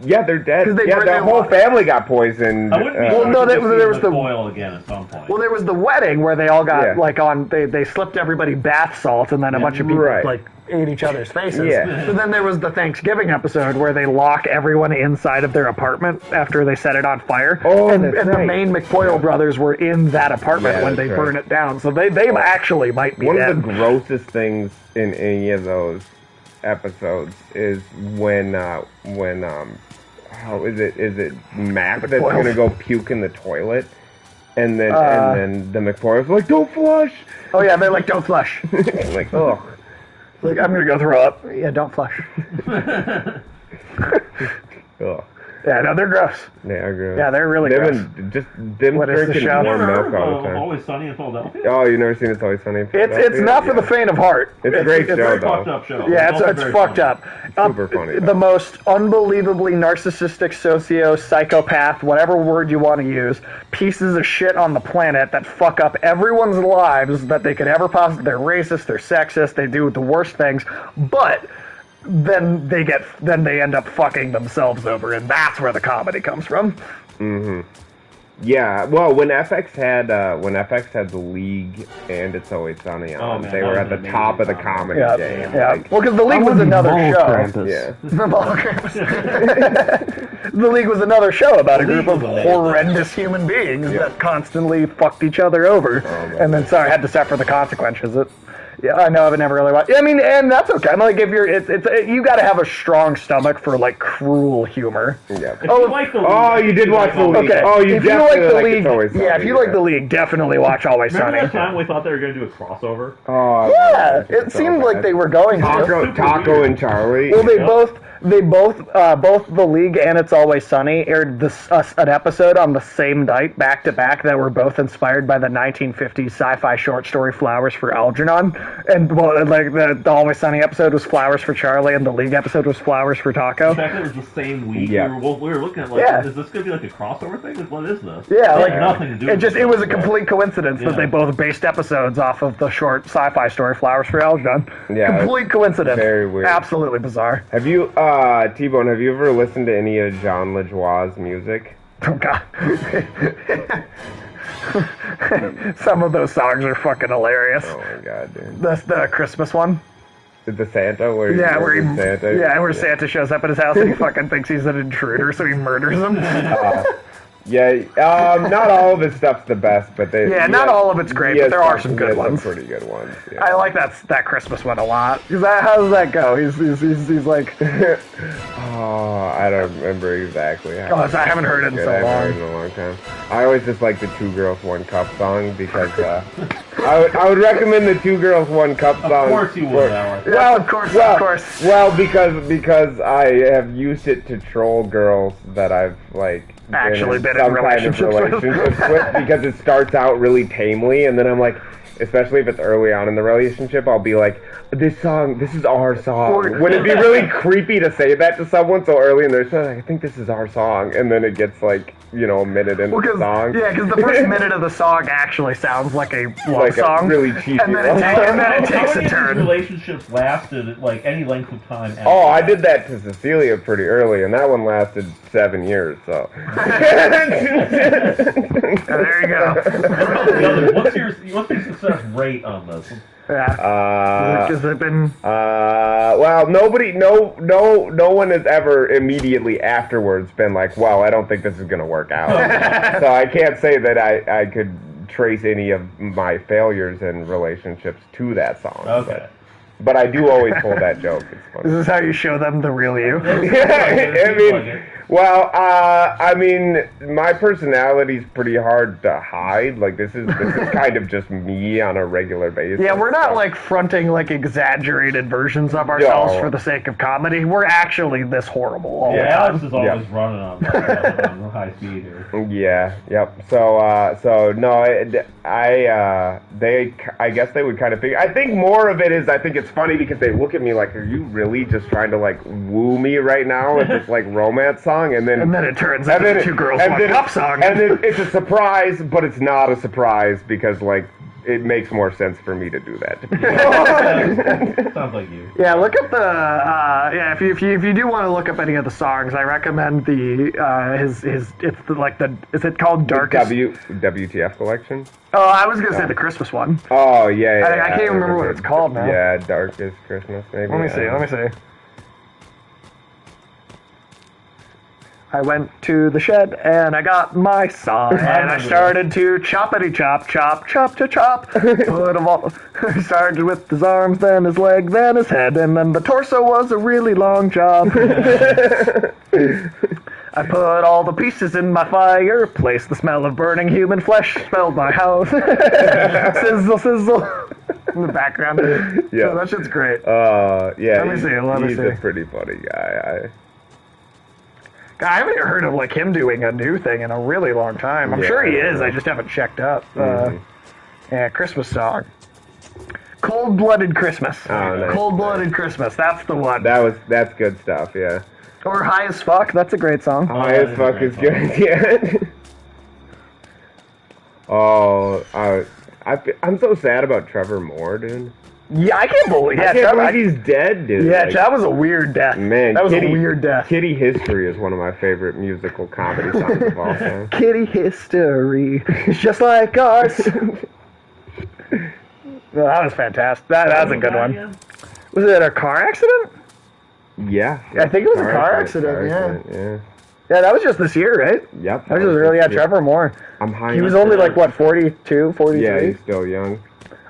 Yeah, they're dead. 'Cause they Yeah, burned the their whole wa- family got poisoned. I wouldn't be Well, no, there was the- foil again at some point. Well, there was the wedding where they all got Yeah. like on. They slipped everybody bath salt, and then a bunch of people Right. like ate each other's faces. Yeah. So then there was the Thanksgiving episode where they lock everyone inside of their apartment after they set it on fire. Oh, and that's the right. main McPoyle brothers were in that apartment Yeah, when they that's burn right. it down. So they actually might be One dead. of the grossest things in any of those episodes is when how is it Mac that's McPoyles. gonna go puke in the toilet, and then the McPoyle's like, don't flush. Oh yeah, they're like, don't flush. Like, oh, Like, I'm gonna go throw up. Yeah, don't flush. oh. Yeah, no, they're gross. They are gross. Yeah, they're really them gross. and just them What is the drinking show? warm Never milk heard all the of time. Always Sunny in Philadelphia? Oh, you never seen It's Always Sunny in It's Philadelphia? not for the faint of heart. It's a great show, Very though. fucked up show. Yeah, also it's very fucked funny. up. Super funny, The though. most unbelievably narcissistic, psychopath, whatever word you want to use, pieces of shit on the planet that fuck up everyone's lives that they could ever possibly. They're racist, they're sexist, they do the worst things, but then they end up fucking themselves over, and that's where the comedy comes from. Yeah, well, when FX had the League and It's Always Sunny on, Oh, man, they that were was at the an top of the amazing comedy Yeah, game. yeah. Like, Well, because the League was another show. Krampus. yeah. The League was another show about a The group League of was amazing. horrendous human beings that constantly fucked each other over, and then had to suffer the consequences. Yeah, I know. I've never really watched. I mean, and that's okay. I'm like, if you're, you got to have a strong stomach for like cruel humor. Yeah. If you like the League, Oh, you did watch the League. Okay. Oh, you if you like definitely the like League, It's Always Sunny. yeah. If you like the League, definitely watch Always Remember Sunny. that time we thought they were going to do a crossover? Oh, Yeah, it seemed like they were going to. Taco and Charlie. Well, they both the League and It's Always Sunny aired an episode on the same night, back to back, that were both inspired by the 1950s sci-fi short story Flowers for Algernon. And well, like the Always Sunny episode was Flowers for Charlie, and the League episode was Flowers for Taco. In fact, it was the same week. Yeah. We were looking at like, Yeah. is this going to be like a crossover thing? Like, what is this? Yeah, It like had nothing to do. it with it was a complete coincidence that Yeah. they both based episodes off of the short sci-fi story Flowers for Algernon. Yeah, Complete coincidence. very weird. Absolutely bizarre. Have you T-Bone, have you ever listened to any of Jean Lajoie's music? Oh god. Some of those songs are fucking hilarious. Oh my god, dude. That's the Christmas one. The Santa, where Santa shows up at his house and he fucking thinks he's an intruder, so he murders him. Not all of his stuff's the best, but not all of it's great, but there are some good ones. Some pretty good ones. Yeah. I like that Christmas one a lot. How does that go? He's like, I don't remember exactly. I haven't heard it in so long. I haven't heard it in a long time. I always just like the 2 Girls 1 Cup song because I would recommend the 2 Girls 1 Cup song. Of course you would, Alan. Well, of course. Well, because I have used it to troll girls that I've actually been in some relationships kind of relationships with because it starts out really tamely, and then I'm like, especially if it's early on in the relationship, I'll be like, this is our song. Would it be really creepy to say that to someone so early in their show? Like, I think this is our song, and then it gets a minute into the song. Yeah, because the first minute of the song actually sounds like a love song, really cheesy. And then it takes a turn. Relationships lasted any length of time. Oh, I did that to Cecilia pretty early, and that one lasted 7 years. So there you go. What's your success rate on this? Yeah. Has it been? Well, no one has ever immediately afterwards been like, well, I don't think this is going to work out. So I can't say that I could trace any of my failures in relationships to that song. Okay. But I do always pull that joke. It's funny. Is this how you show them the real you? I mean, my personality's pretty hard to hide. This is kind of just me on a regular basis. Yeah, we're not fronting exaggerated versions of ourselves for the sake of comedy. We're actually this horrible all the time. Alex is always running on high speed here. Yeah, yep. So no, I guess they would kind of figure. I think more of it is I think it's funny because they look at me like, are you really just trying to woo me right now with this romance song? And then it turns out it's a 2 Girls 1 Cup song. And then it's a surprise, but it's not a surprise because it makes more sense for me to do that. Sounds like you. Yeah, look up the if you do want to look up any of the songs, I recommend the is it called Darkest WTF collection? Oh, I was gonna say the Christmas one. Oh yeah. I can't even remember what it's called now. Yeah, Darkest Christmas maybe. Let me see. I went to the shed and I got my saw and I started to choppity chop, chop, chop to chop. Put 'em all. I started with his arms, then his leg, then his head, and then the torso was a really long job. I put all the pieces in my fireplace. The smell of burning human flesh smelled my house. Sizzle, sizzle. In the background. Yeah, so that shit's great. Yeah. Let me see. He's a pretty funny guy. I haven't even heard of him doing a new thing in a really long time. I'm sure he is. I just haven't checked up. Yeah, Christmas song. Cold-Blooded Christmas. Oh, nice. Cold-Blooded Christmas. That's the one. That's good stuff. Yeah. Or High as Fuck. That's a great song. High as Fuck is good. Yeah. I'm so sad about Trevor Moore, dude. Yeah, I can't believe. Yeah, I can't believe he's dead, dude. Yeah, that was a weird death. Man, that was a weird death. Kitty History is one of my favorite musical comedy songs of all time. Kitty History, it's just like ours. Well, that was fantastic. That was a good one. Was it a car accident? Yeah. I think it was a car accident. Yeah. Yeah, that was just this year, right? Yep. That was just really Trevor Moore. I'm high. He was only 42, 43? Yeah, he's still young.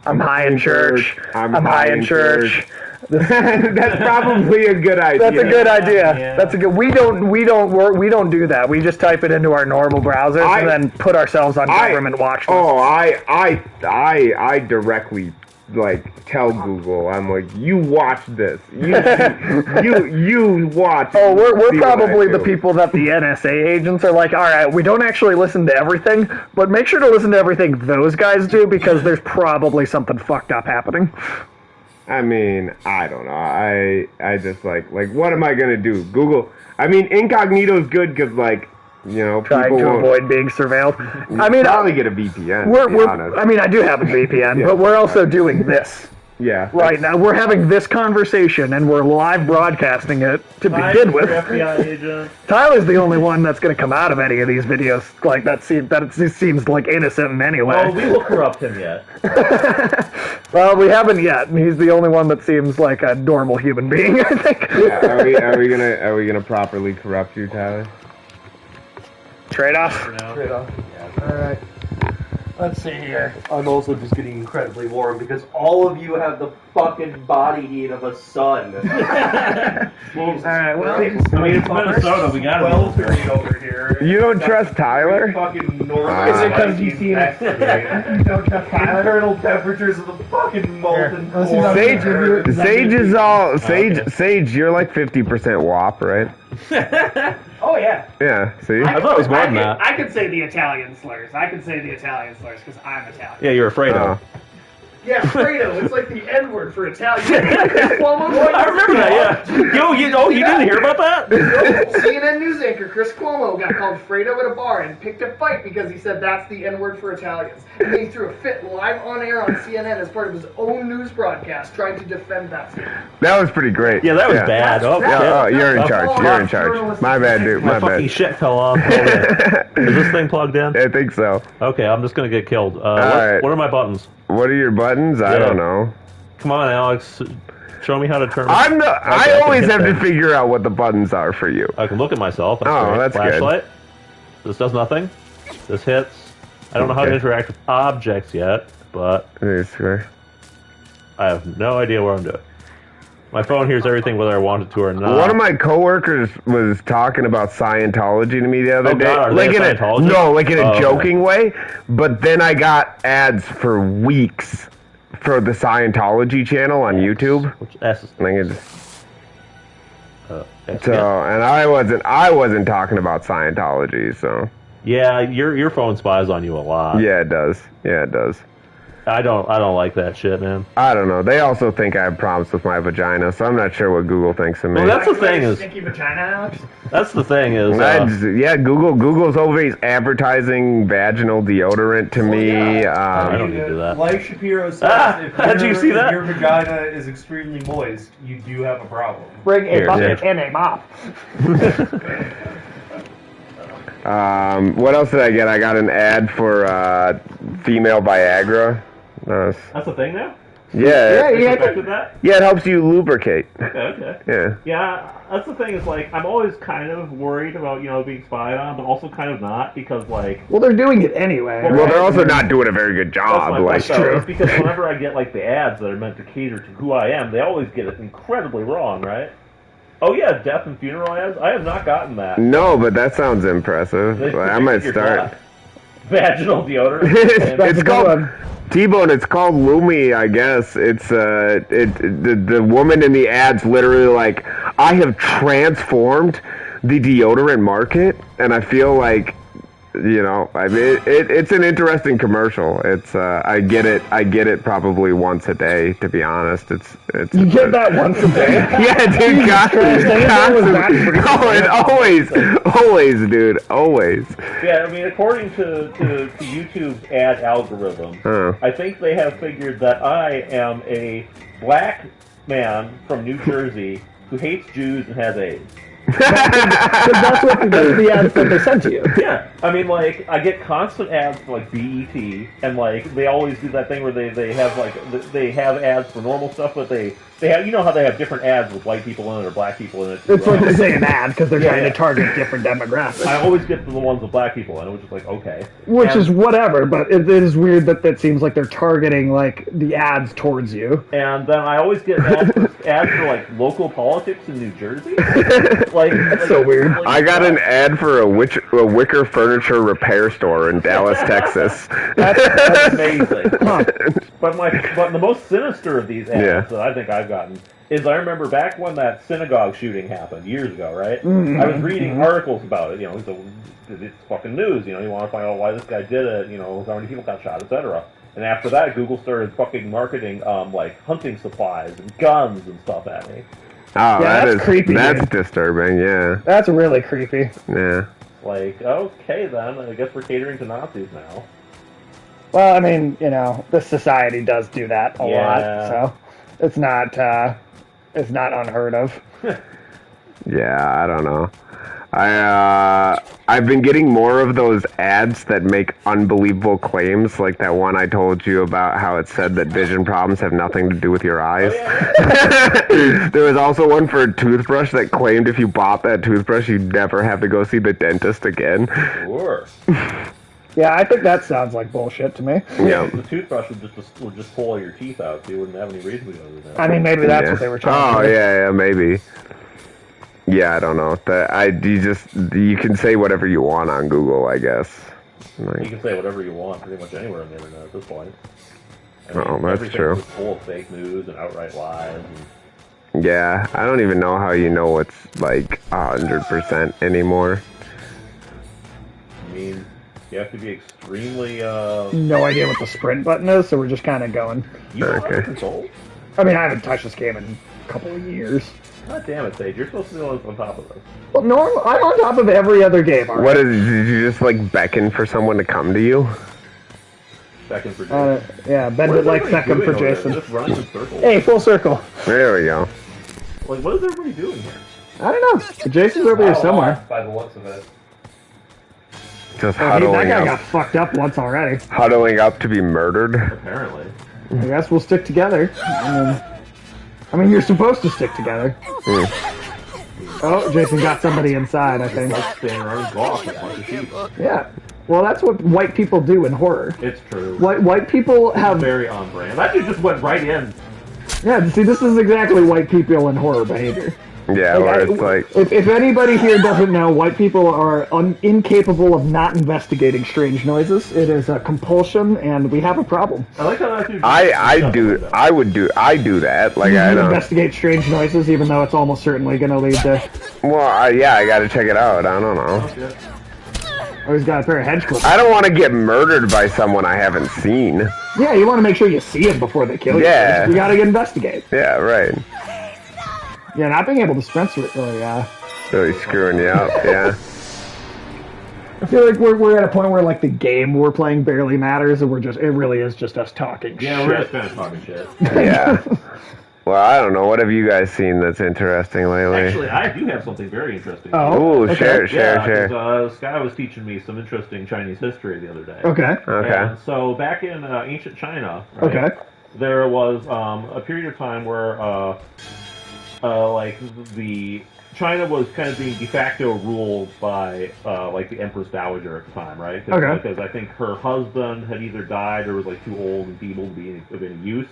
I'm high in church. I'm high in church. That's probably a good idea. That's a good idea. Yeah. That's a good. We don't do that. We just type it into our normal browsers and then put ourselves on government watch lists. Oh, I directly tell Google, I'm like, you watch this. You watch. Oh, we're probably the people that the NSA agents are like, all right, we don't actually listen to everything, but make sure to listen to everything those guys do because there's probably something fucked up happening. I mean, I don't know. I just what am I gonna do? Google. I mean, incognito is good because trying to avoid being surveilled. I mean, probably get a VPN. I mean, I do have a VPN, but we're also doing this. Yeah. Right now, we're having this conversation and we're live broadcasting it to begin with. FBI agent. Tyler's the only one that's going to come out of any of these videos like that. It seems like innocent in any way. Oh, we will corrupt him yet. Well, we haven't yet. He's the only one that seems like a normal human being, I think. Are we gonna properly corrupt you, Tyler? Trade-off? For now. Trade-off. Yeah. All right. Let's see here. I'm also just getting incredibly warm because all of you have the fucking body heat of a sun. Alright, well, I mean, it's Minnesota. We got Well, it. turning over here. You don't trust Tyler? Fucking normal. Is it 'cause you see you don't trust internal temperatures of the fucking molten core. Sage, you're like 50% WAP, right? Oh, yeah. Yeah, see? I thought it was more than that. I could say the Italian slurs. because I'm Italian. Yeah, you're afraid of. Yeah, Fredo. It's like the N-word for Italian. I remember that, yeah. Yo, you didn't hear about that? CNN news anchor Chris Cuomo got called Fredo at a bar and picked a fight because he said that's the N-word for Italians. And then he threw a fit live on air on CNN as part of his own news broadcast trying to defend that statement. That was pretty great. Yeah, that was bad. Oh, Yeah, shit. you're in charge. You're in charge. My bad, dude. My My fucking bad. shit fell off. Oh, yeah. Is this thing plugged in? I think so. Okay, I'm just gonna get killed. right. What are my buttons? What are your buttons? I Yeah. don't know. Come on, Alex. Show me how to turn. I can always hit have to that. figure out what the buttons are for you. I can look at myself. That's Oh, great. that's good. Flashlight. This does nothing. This hits. I don't know how to Okay. interact with objects yet, but I have no idea what I'm doing. My phone hears everything whether I want it to or not. One of my coworkers was talking about Scientology to me the other day. God, are like they in Scientology? like in a Oh, okay. joking way. But then I got ads for weeks for the Scientology channel on YouTube. Which S is Like it just, S, so, yeah. and I wasn't talking about Scientology. So Yeah, your phone spies on you a lot. yeah, it does. Yeah, it does. I don't like that shit, man. I don't know. They also think I have problems with my vagina, so I'm not sure what Google thinks of me. Well, that's the thing is. Stinky vagina, Alex? That's the thing is. Yeah, Google's always advertising vaginal deodorant to me. I don't need to do that. Like Shapiro says, Did you see if that? your vagina is extremely moist, you do have a problem. Bring a Here, bucket yeah. and a mop. What else did I get? I got an ad for female Viagra. That's a thing now? Yeah, You expected that? yeah, it helps you lubricate. Okay. Yeah. Yeah, that's the thing is, like, I'm always kind of worried about, being spied on, but also kind of not, because, like... Well, they're doing it anyway. Well, they're also not doing a very good That's job. my Like, point, though, is because whenever I get, like, the ads that are meant to cater to who I am, they always get it incredibly wrong, right? Oh, yeah, death and funeral ads? I have not gotten that. no, but that sounds impressive. They I might predicted your start. death. Vaginal deodorant. It's called T-Bone. It's called Lumi, I guess. It's the woman in the ads literally like, I have transformed the deodorant market, and I feel like, I mean, it's an interesting commercial. It's I get it probably once a day, to be honest. It's You get that once a day? yeah, dude. Always, dude, always. Yeah, I mean, according to YouTube's ad algorithm, I think they have figured that I am a black man from New Jersey who hates Jews and has AIDS. That's the ads that they sent to you. Yeah, I mean, like, I get constant ads for, like, BET, and, like, they always do that thing where they have, like, they have ads for normal stuff, but they have, how they have different ads with white people in it or black people in it. It's like they say an ad because they're trying yeah. to target different demographics. I always get the ones with black people in it, which is like, okay. Which And- is whatever, but it is weird that it seems like they're targeting, like, the ads towards you. And then I always get ads for like, local politics in New Jersey. That's so weird. I got an ad for a wicker furniture repair store in Dallas, Texas. That's amazing. But the most sinister of these ads that I think I've gotten is I remember back when that synagogue shooting happened years ago, right? I was reading articles about it, so it's fucking news, you want to find out why this guy did it, how many people got shot, etc. And after that, Google started fucking marketing, like, hunting supplies and guns and stuff at me. Oh, that's creepy, That's dude. disturbing, yeah. That's really creepy. Yeah. Like, okay then, I guess we're catering to Nazis now. Well, I mean, this society does do that a lot, so... It's not unheard of. Yeah, I don't know. I've been getting more of those ads that make unbelievable claims, like that one I told you about how it said that vision problems have nothing to do with your eyes. There was also one for a toothbrush that claimed if you bought that toothbrush, you'd never have to go see the dentist again. Sure. Yeah, I think that sounds like bullshit to me. Yeah. The toothbrush would just pull all your teeth out, so you wouldn't have any reason to go to that. I mean, maybe that's what they were trying to do. Yeah, maybe. Yeah, I don't know. You can say whatever you want on Google, I guess. You can say whatever you want pretty much anywhere on the internet at this point. I mean, that's true. It's full of fake news and outright lies. Yeah, I don't even know how you know what's like 100% anymore. I mean, you have to be extremely. No idea what the sprint button is, so we're just kind of going. You don't have control? I mean, I haven't touched this game in a couple of years. God damn it, Sage! You're supposed to be on top of this. Well, I'm on top of every other game. Right? What is? Did you just like becken for someone to come to you? Second for Jason. Yeah, bend it like second for Jason. Just running in circles. Hey, full circle. There we go. Like, what is everybody doing here? I don't know. Jason's over here somewhere. By the looks of it. Just That huddling guy up. got fucked up once already. Huddling up to be murdered. Apparently. I guess we'll stick together. I mean, you're supposed to stick together. Oh, Jason got somebody inside, I think. Like standing around and golf with a bunch of sheep. Yeah. Well, that's what white people do in horror. It's true. White people have... Very on brand. That dude just went right in. Yeah, see, this is exactly white people in horror behavior. Yeah, where it's like... If anybody here doesn't know, white people are incapable of not investigating strange noises. It is a compulsion, and we have a problem. I like how that dude... I do that. Like, You I don't... investigate strange noises, even though it's almost certainly going to lead to... Well, I gotta check it out. I don't know. Oh, he's got a pair of hedge clippers. I don't want to get murdered by someone I haven't seen. Yeah, you want to make sure you see them before they kill you. Yeah. You gotta investigate. Yeah, right. Yeah, not being able to sprint really, Really screwing you up, yeah. I feel like we're at a point where, like, the game we're playing barely matters, and it really is just us talking shit. Yeah, we're just kind of talking shit. Yeah. Well, I don't know. What have you guys seen that's interesting lately? Actually, I do have something very interesting. Oh, okay. share. Sky was teaching me some interesting Chinese history the other day. Okay. And so back in ancient China, right, Okay. there was a period of time where like the China was kind of being de facto ruled by like the Empress Dowager at the time, right? Because I think her husband had either died or was like too old and feeble to be of any use.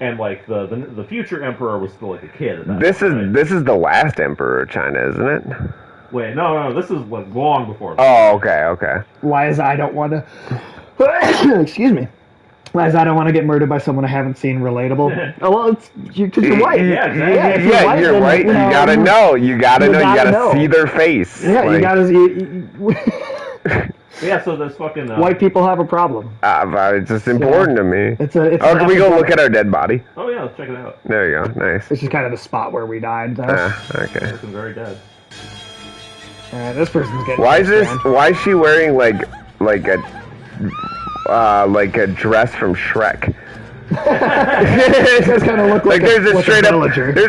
And like the future emperor was still like a kid. At that point, This is the last emperor of China, isn't it? Wait, no, this is like long before. Oh, okay. Why is I don't want to... Excuse me. Why is I don't want to get murdered by someone I haven't seen relatable? Oh, well, it's because you're white. Yeah, exactly. Yeah, if you're white, you're then, right. You gotta know. You gotta see their face. Yeah, like, you gotta... Yeah, so there's fucking... White people have a problem. but it's just important to me. It's can we go look at our dead body? Oh yeah, let's check it out. There you go. Nice. This is kind of the spot where we died, though. Okay. Looking very dead. This person's getting... Why is she wearing like a dress from Shrek? It does kind of look like there's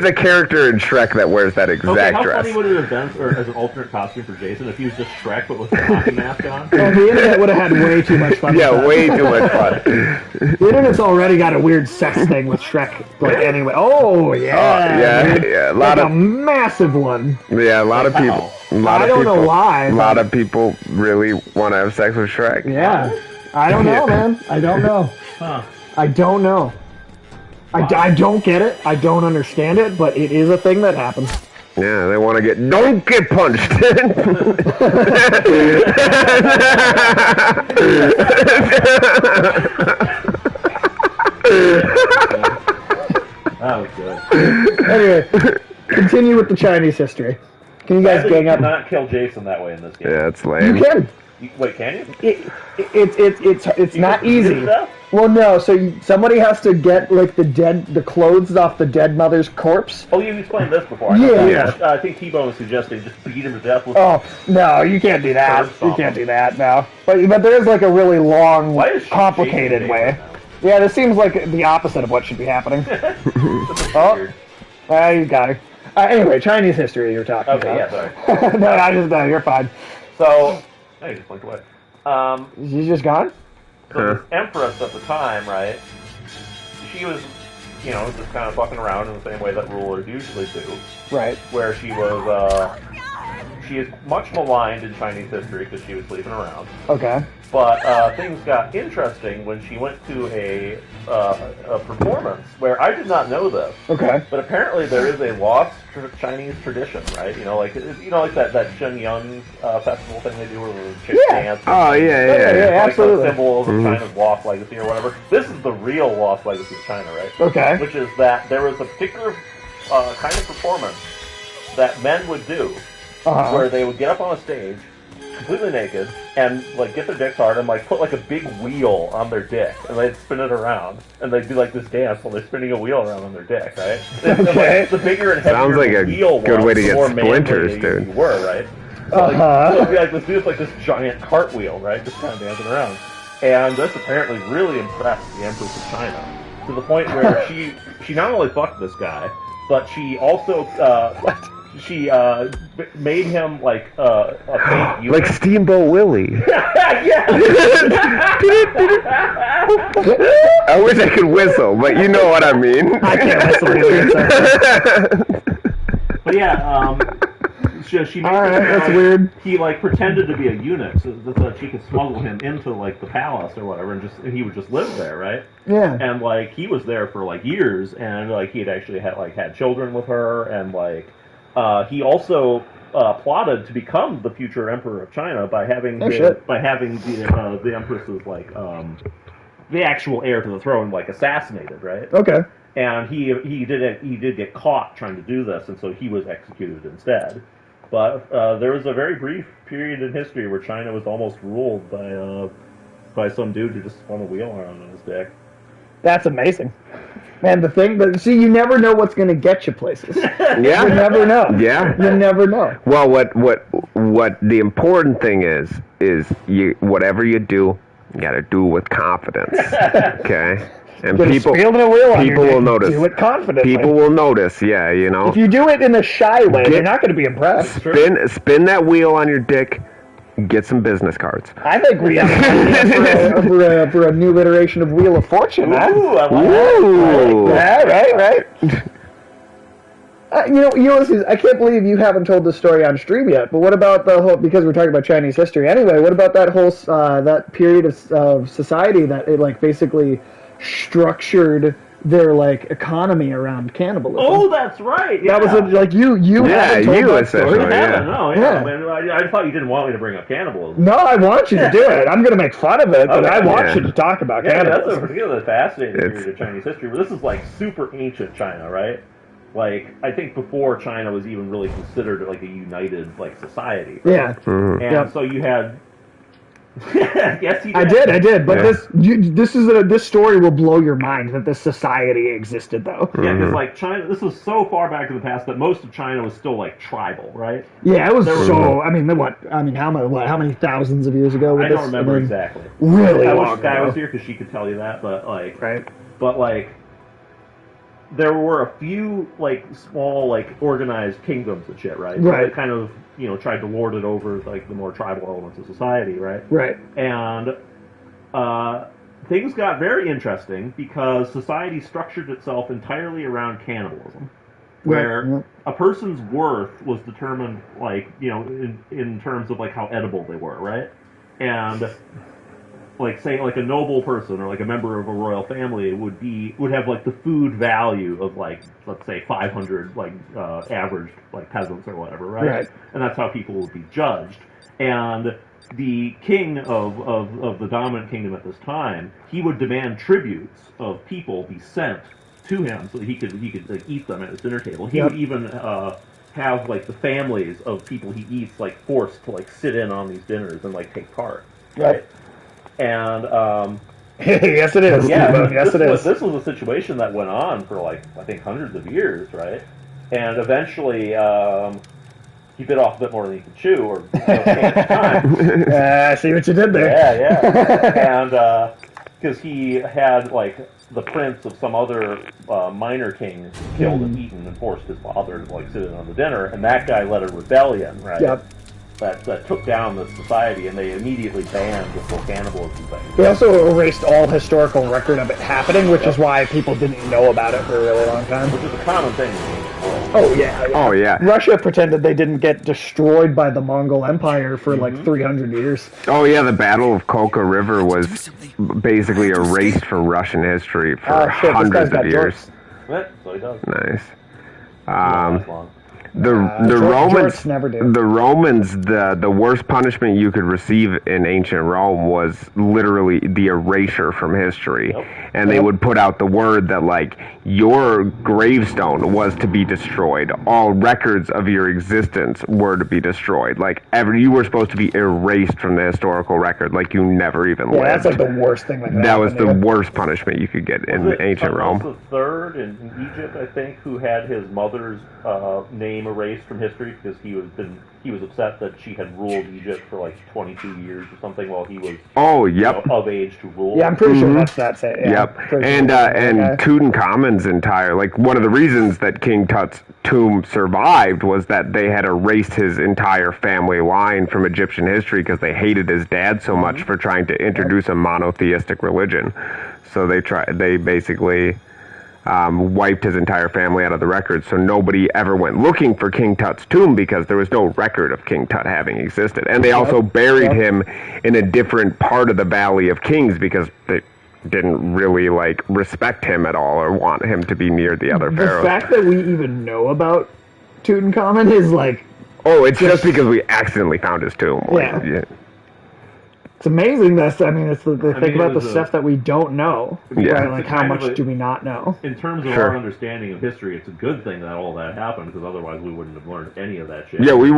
a character in Shrek that wears that exact how dress. funny would it have been as an alternate costume for Jason if he was just Shrek but with a hockey mask on? Oh, the internet would have had way too much fun. Yeah, with that. way too much fun. The internet's already got a weird sex thing with Shrek. Like anyway. Oh yeah. Yeah. A massive one. Yeah, a lot of people. I don't know why. A lot of people really want to have sex with Shrek. Yeah. I don't know, man. I don't know. Huh. I don't know. I don't get it. I don't understand it, but it is a thing that happens. Yeah, they want to don't get punched. That was good. Anyway, continue with the Chinese history. Can you guys gang up? You cannot kill Jason that way in this game. Yeah, it's lame. You can. Wait, can you? It's not easy. Well, no. So somebody has to get like the clothes off the dead mother's corpse. Oh, you explained this before. Yeah. I think T-Bone was suggesting just beat him to death with. Oh no, you can't do that. You can't do that. No. But there is like a really long, complicated way. Yeah, this seems like the opposite of what should be happening. Oh, you got it. Anyway, Chinese history you're talking Okay, about. yeah, sorry. No, you're fine. So, no, you just blinked away. She's just gone? So this empress at the time, right? She was, just kind of fucking around in the same way that rulers usually do. Right. Where she was, she is much maligned in Chinese history because she was sleeping around. Okay. But things got interesting when she went to a performance where I did not know this. Okay. But apparently there is a lost Chinese tradition, right? Like that Shenyang festival thing they do where the chicks dance. Oh yeah, absolutely. Like symbols of China's lost legacy or whatever. This is the real lost legacy of China, right? Okay. Which is that there was a particular kind of performance that men would do, where they would get up on a stage, completely naked, and like get their dicks hard and like put like a big wheel on their dick, and they'd spin it around, and they'd do like this dance while they're spinning a wheel around on their dick, right? Okay. The bigger and heavier Sounds like the a wheel good was, way to the get more manly splinters, you dude. were, right? So, so it'd be like, let's do like this giant cartwheel, right? Just kind of dancing around. And this apparently really impressed the Empress of China, to the point where she not only fucked this guy, but she also she made him like a fake eunuch. Like Steamboat Willie. I wish I could whistle, but you know what I mean. I can't whistle either. But yeah, she made Alright, him, that's weird. He like pretended to be a eunuch so that she could smuggle him into like the palace or whatever, and he would just live there, right? Yeah. And like he was there for like years, and like he had actually had children with her, and like he also plotted to become the future emperor of China by having the empress's like the actual heir to the throne like assassinated, right? Okay. And he did get caught trying to do this, and so he was executed instead. But there was a very brief period in history where China was almost ruled by some dude who just spun a wheel around on his dick. That's amazing. Man, see, you never know what's going to get you places. Yeah. You never know. Yeah. You never know. Well, what the important thing is you whatever you do, you got to do with confidence. Okay. And people will notice. Do it confidently. People will notice. Yeah, If you do it in a shy way, they're not going to be impressed. Spin that wheel on your dick. Get some business cards. I think we have an idea for a new iteration of Wheel of Fortune. Ooh, I like Ooh. that. Right. Ulysses, I can't believe you haven't told this story on stream yet. But what about the whole? Because we're talking about Chinese history anyway. What about that whole that period of society that it like basically structured their like economy around cannibalism? Oh, that's right. Yeah. That was you haven't told that story. I thought you didn't want me to bring up cannibalism. No, I want you to do it. I'm going to make fun of it, but I want you to talk about cannibalism. That's a particularly fascinating period of Chinese history. But this is like super ancient China, right? Like I think before China was even really considered like a united like society. Right? Yeah. And so you had. Yes, you did. I did. But this story will blow your mind that this society existed, though. Yeah, because like China, this was so far back in the past that most of China was still like tribal, right? Yeah, it was so. I mean, how many thousands of years ago? I don't remember exactly. Really I long wish Guy ago. was here because she could tell you that, but like, Right. But like, there were a few like small like organized kingdoms and shit, right? Right. That kind of tried to lord it over like the more tribal elements of society, right? Right. And things got very interesting because society structured itself entirely around cannibalism, where a person's worth was determined like in terms of like how edible they were, right? And like say like a noble person or like a member of a royal family would have like the food value of like let's say 500 like average like peasants or whatever, right? And that's how people would be judged. And the king of the dominant kingdom at this time, he would demand tributes of people be sent to him so that he could like, eat them at his dinner table. He would even have like the families of people he eats like forced to like sit in on these dinners and like take part, right? And yes, it is. Yeah, yes, it is. This was a situation that went on for like I think hundreds of years, right? And eventually, he bit off a bit more than he could chew, or time. I see what you did there. Yeah. And because he had like the prince of some other minor king killed and eaten and forced his father to like sit in on the dinner, and that guy led a rebellion, right? Yep. That took down the society, and they immediately banned this whole cannibalism thing. They also erased all historical record of it happening, which is why people didn't know about it for a really long time. Which is a common thing in the ancient world. Oh yeah. Oh yeah. Russia pretended they didn't get destroyed by the Mongol Empire for like 300 years. Oh yeah, the Battle of Koka River was basically erased from Russian history for hundreds of years. Yeah, so he does. Nice. Not long. The Jorts never do. Romans, the worst punishment you could receive in ancient Rome was literally the erasure from history. Yep. And they would put out the word that like your gravestone was to be destroyed. All records of your existence were to be destroyed. Like you were supposed to be erased from the historical record, like you never even lived. That's like the worst thing that was the worst punishment you could get in ancient Rome. Was the third in Egypt, I think, who had his mother's name erased from history because he was upset that she had ruled Egypt for like 22 years or something while he was of age to rule. Yeah, I'm pretty sure that's it. Yeah, yep. And Tutankhamun's entire, like, one of the reasons that King Tut's tomb survived was that they had erased his entire family line from Egyptian history because they hated his dad so much for trying to introduce a monotheistic religion. So they basically wiped his entire family out of the record, so nobody ever went looking for King Tut's tomb because there was no record of King Tut having existed. And they also buried him in a different part of the Valley of Kings because they didn't really like respect him at all or want him to be near the other pharaohs. The fact that we even know about Tutankhamun is like... Oh, it's just because we accidentally found his tomb. Like, It's amazing that, it's the thing about the stuff that we don't know. Right? Like, how much do we not know? In terms of our understanding of history, it's a good thing that all that happened, because otherwise we wouldn't have learned any of that shit. Yeah, we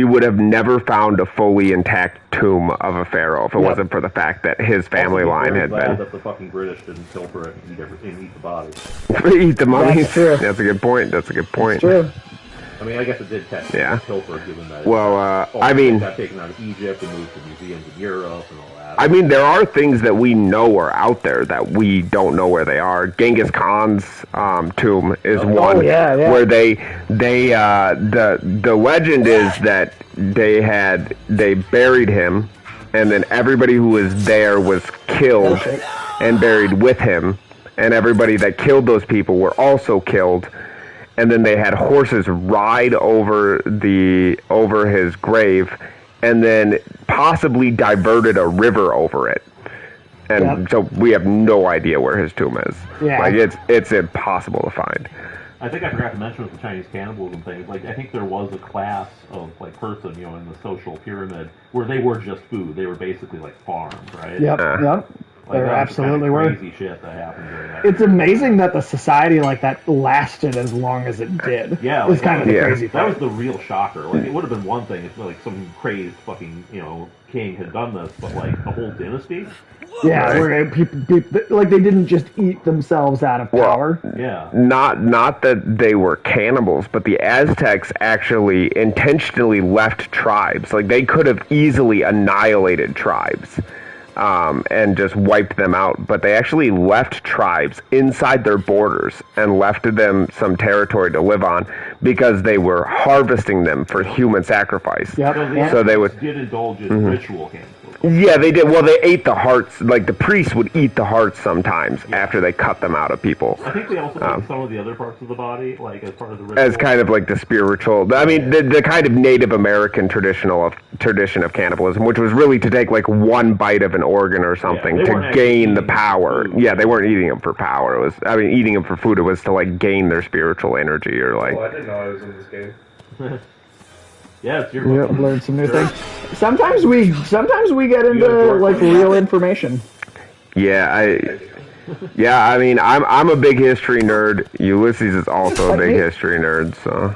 would have never found a fully intact tomb of a pharaoh if it wasn't for the fact that his family line had been... that the fucking British didn't pilfer it and eat everything, eat the body. Eat the mummies? That's true. That's a good point. That's true. I mean, I guess it did technically pilfer, given that it got taken out of Egypt and moved to museums in Europe and all that. I mean, there are things that we know are out there that we don't know where they are. Genghis Khan's tomb is one where the legend is that they buried him, and then everybody who was there was killed and buried with him, and everybody that killed those people were also killed. And then they had horses ride over his grave, and then possibly diverted a river over it. And so we have no idea where his tomb is. Yeah. Like it's impossible to find. I think I forgot to mention with the Chinese cannibalism thing. Like, I think there was a class of like person, in the social pyramid where they were just food. They were basically like farms, right? Yep. Like, there absolutely were. Crazy shit that happened during that. It's amazing that the society like that lasted as long as it did. Yeah, it's kind of the crazy thing. That was the real shocker. Like, it would have been one thing if like some crazed fucking king had done this, but like a whole dynasty. Yeah, where people like they didn't just eat themselves out of power. Yeah. Not that they were cannibals, but the Aztecs actually intentionally left tribes. Like, they could have easily annihilated tribes. And just wiped them out, but they actually left tribes inside their borders and left them some territory to live on because they were harvesting them for human sacrifice. So they did indulge in ritual cannibalism. Yeah, they did. Well, they ate the hearts. Like, the priests would eat the hearts sometimes after they cut them out of people. I think they also took some of the other parts of the body, like as part of the ritual. As kind of like the spiritual. I mean, the kind of Native American tradition of cannibalism, which was really to take like one bite of an organ or something to gain the power. Yeah, they weren't eating them for power. It was, eating them for food. It was to like gain their spiritual energy or like. Oh, I didn't know I was in this game. Yeah, it's your learn some new things. Sometimes we get into like real information. Yeah, I mean, I'm a big history nerd. Ulysses is also a big history nerd, so.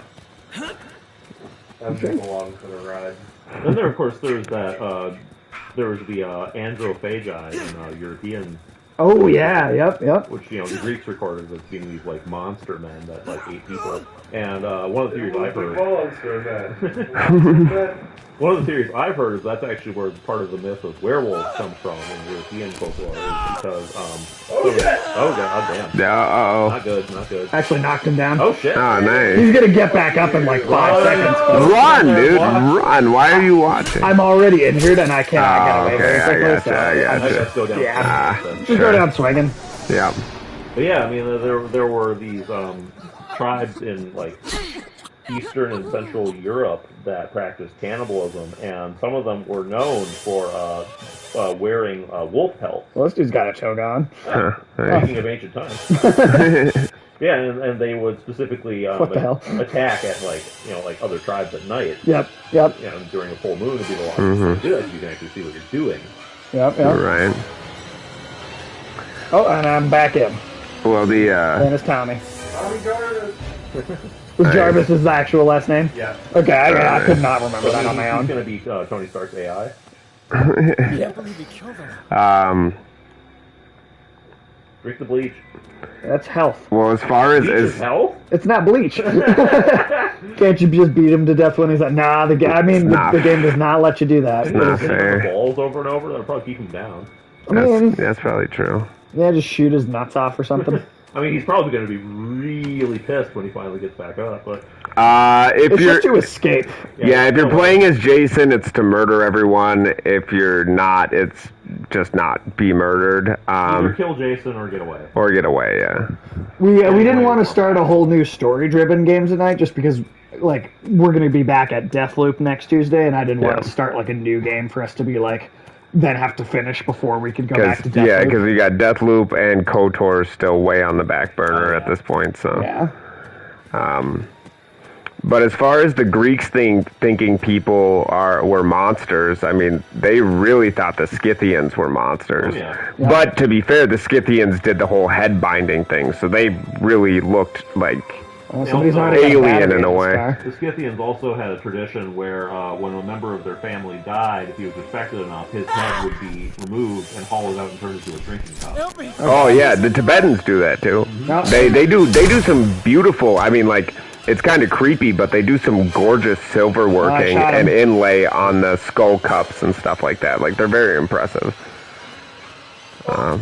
I'm just along for the ride. Then there, of course, there's that. There was the androphagi in European. Oh yeah, yep. Which the Greeks recorded as being these like monster men that like ate people. And one of the theories I've heard. Monster man. One of the theories I've heard is that's actually where part of the myth of werewolves comes from in European folklore, is because god damn. Yeah, Not good, not good. Actually knocked him down. Oh shit. Oh, nice. He's gonna get back up in like 5 seconds. Run, dude, run. Why are you watching? I'm already injured and I cannot get away okay, very I quickly. gotcha. Let's go down. Yeah. Just go down swinging. Yeah. But yeah, I mean, there were these tribes in like Eastern and Central Europe that practiced cannibalism, and some of them were known for wearing wolf pelts. Well, this dude's got a choke on. Speaking of ancient times. Yeah, and they would specifically What the hell? attack at like other tribes at night. Yep. During a full moon would be the longest to do that. You can actually see what you're doing. Yep. Right. Oh, and I'm back in. Well, And it's Tommy. Tommy Jarvis. Jarvis is the actual last name? Yeah. Okay, I could not remember that on my He's own. going to be Tony Stark's AI. Drink the bleach. That's health. Well, as far as Bleach is health? It's not bleach. Can't you just beat him to death when he's like, nah, the game does not let you do that. not Hitting fair. the balls over and over, that'll probably keep him down. I mean, That's probably true. yeah, just shoot his nuts off or something. I mean, he's probably going to be really pissed when he finally gets back up, but... If It's you're just to escape. yeah, if you're playing as Jason, it's to murder everyone. If you're not, it's just not be murdered. Either kill Jason or get away. Or get away. Yeah. We didn't want to start a whole new story-driven game tonight just because, like, we're going to be back at Deathloop next Tuesday, and I didn't want to start, like, a new game for us to be, like, then have to finish before we could go back to Deathloop. Yeah, because you got Deathloop and KOTOR still way on the back burner at this point. So. Yeah. But as far as the Greeks thinking people were monsters, I mean, they really thought the Scythians were monsters. Oh, yeah. But to be fair, the Scythians did the whole head binding thing, so they really looked like Somebody's already got a alien battery in a this way. car. The Scythians also had a tradition where when a member of their family died, if he was respected enough, his head would be removed and hollowed out and turned into a drinking cup. Oh yeah, the Tibetans do that too. Mm-hmm. They do some beautiful. I mean, like it's kind of creepy, but they do some gorgeous silver working shot him. and inlay on the skull cups and stuff like that. Like they're very impressive. Oh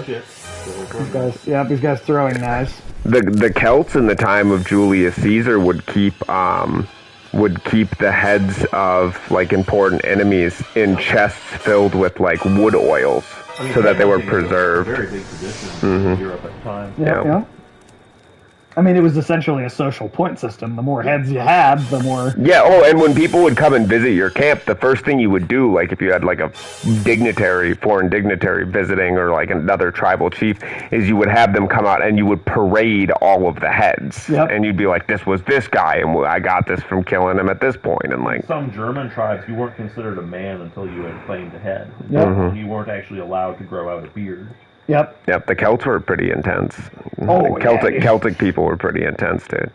shit. These guys throwing knives. The Celts in the time of Julius Caesar would keep the heads of like important enemies in chests filled with like wood oils, so that they were preserved. Very big tradition in Europe at the time. Yeah. I mean, it was essentially a social point system. The more heads you had, the more... Yeah, and when people would come and visit your camp, the first thing you would do, like if you had like a foreign dignitary visiting or like another tribal chief, is you would have them come out and you would parade all of the heads. Yep. And you'd be like, this was this guy, and I got this from killing him at this point, and like... Some German tribes, you weren't considered a man until you had claimed a head. Yep. You weren't actually allowed to grow out a beard. Yep. The Celts were pretty intense. Oh, Celtic people were pretty intense, dude.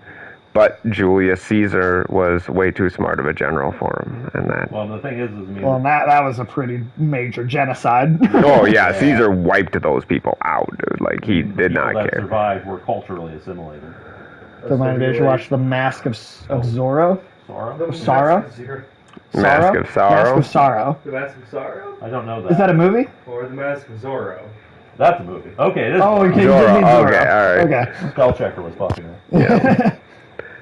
But Julius Caesar was way too smart of a general for him, and that. Well, the thing is, I mean, Well, that was a pretty major genocide. Oh yeah, Caesar wiped those people out, dude. Like he did not that care. survived were culturally assimilated. Reminded me, did you watch The Mask of Zorro? Sorrow? Sorrow? Mask of Sorrow. Mask of Sorrow. The Mask of Sorrow? I don't know that. Is that a movie? Or The Mask of Zorro? That's a movie. Okay, it is. Oh, okay. Zorro. You did mean Zorro. Okay, all right. Okay. Spell checker was fucking her. Yeah.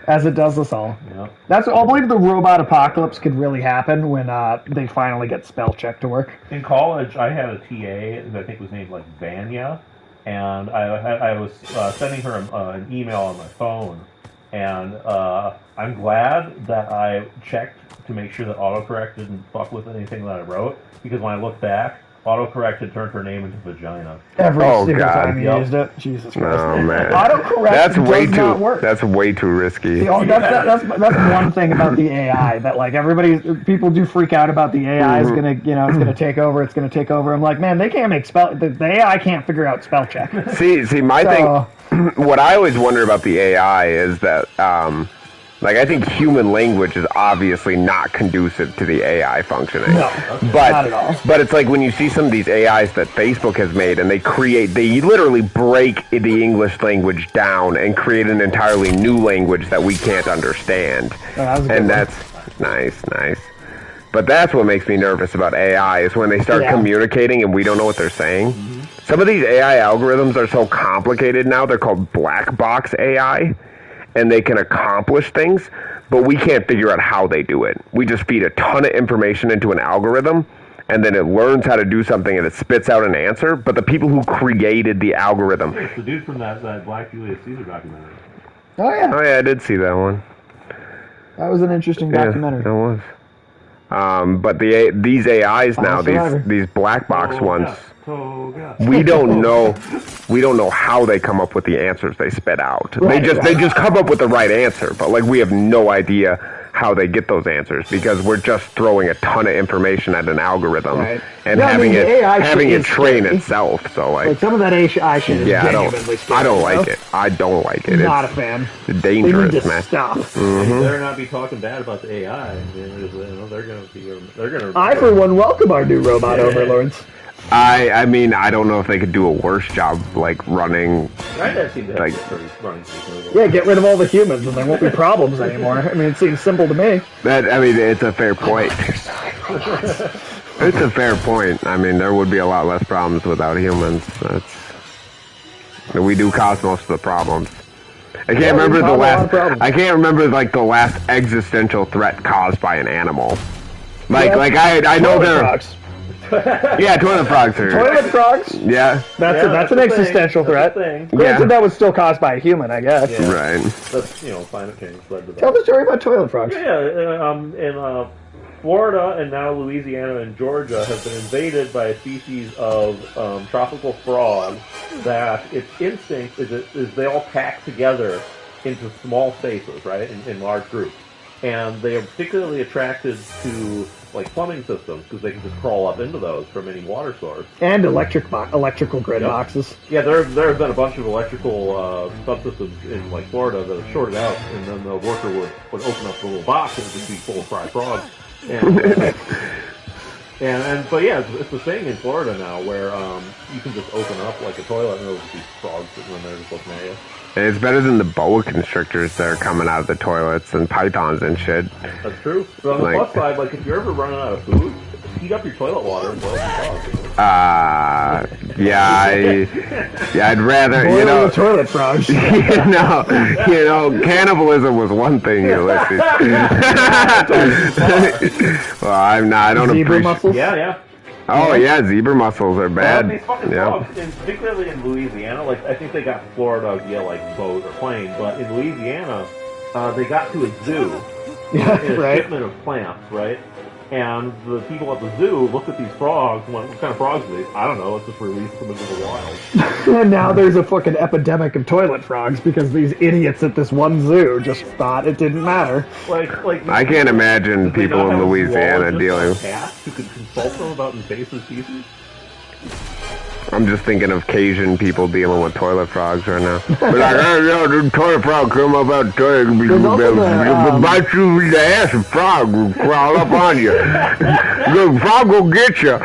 As it does us all. Yeah. I believe the robot apocalypse could really happen when they finally get spell check to work. In college, I had a TA that I think was named like Vanya, and I was sending her an email on my phone, and I'm glad that I checked to make sure that autocorrect didn't fuck with anything that I wrote, because when I look back, autocorrect had turned her name into vagina. Every single God. time you used it. Jesus Christ. Oh man. Autocorrect does not work. That's way too risky. That's one thing about the AI that like people do freak out about the AI is gonna it's gonna take over. It's gonna take over. I'm like, man, they can't make the AI can't figure out spell check. See, my thing. What I always wonder about the AI is that, I think human language is obviously not conducive to the AI functioning. No, not at all. But it's like when you see some of these AIs that Facebook has made, and they literally break the English language down and create an entirely new language that we can't understand. That was a good And one. that's nice. But that's what makes me nervous about AI is when they start communicating and we don't know what they're saying. Some of these AI algorithms are so complicated now, they're called black box AI, and they can accomplish things, but we can't figure out how they do it. We just feed a ton of information into an algorithm, and then it learns how to do something and it spits out an answer, but the people who created the algorithm... It's the dude from that Black Julius Caesar documentary. Oh, yeah. Oh, yeah, I did see that one. That was an interesting documentary. Yeah, that was. But these AIs now, these black box ones, we don't know how they come up with the answers they spit out. Right, they just come up with the right answer, but like we have no idea how they get those answers because we're just throwing a ton of information at an algorithm and having it train itself. So like some of that AI shit is genuinely scary. I don't like it. I don't like it. Not a fan. It's dangerous, they need to man. Stop. Mm-hmm. They better not be talking bad about the AI. They're gonna. I for one welcome our new robot overlords. I mean, I don't know if they could do a worse job, like running. Like, yeah, get rid of all the humans, and there won't be problems anymore. I mean, it seems simple to me. It's a fair point. It's a fair point. I mean, there would be a lot less problems without humans. We do cause most of the problems. I can't remember the last. I can't remember like the last existential threat caused by an animal. I know there. Yeah, toilet frogs. Toilet frogs? Yeah. That's an existential threat. Granted, that was still caused by a human, I guess. Yeah. Right. That's, climate change led to that. Tell the story about toilet frogs. In Florida and now Louisiana and Georgia have been invaded by a species of tropical frog that its instinct is they all pack together into small spaces, right, in large groups. And they are particularly attracted to plumbing systems because they can just crawl up into those from any water source. And electrical grid boxes. Yeah, there have been a bunch of electrical subsystems in Florida that have shorted out, and then the worker would open up the little box and it would just be full of fried frogs. But yeah, it's the thing in Florida now where you can just open up a toilet and there'll just be frogs sitting in there just looking at you. It's better than the boa constrictors that are coming out of the toilets and pythons and shit. That's true. But on the plus side, if you're ever running out of food, heat up your toilet water and boil some frogs. I'd rather, boil the toilet frogs. Cannibalism was one thing, Ulysses. Well, I don't Zebra mussels? Yeah. Oh yeah, zebra mussels are bad. These fucking frogs, particularly in Louisiana, I think they got Florida via boat or plane, but in Louisiana, they got to a zoo in a shipment of plants, right? And the people at the zoo looked at these frogs and went, what kind of frogs are these? I don't know, let's just release them into the wild. And now there's a fucking epidemic of toilet frogs because these idiots at this one zoo just thought it didn't matter. I can't imagine people in Louisiana dealing with cats who could consult them about invasive species. I'm just thinking of Cajun people dealing with toilet frogs right now. But the toilet frog come up out there, bite you in the ass, and frog will crawl up on you. The frog will get you.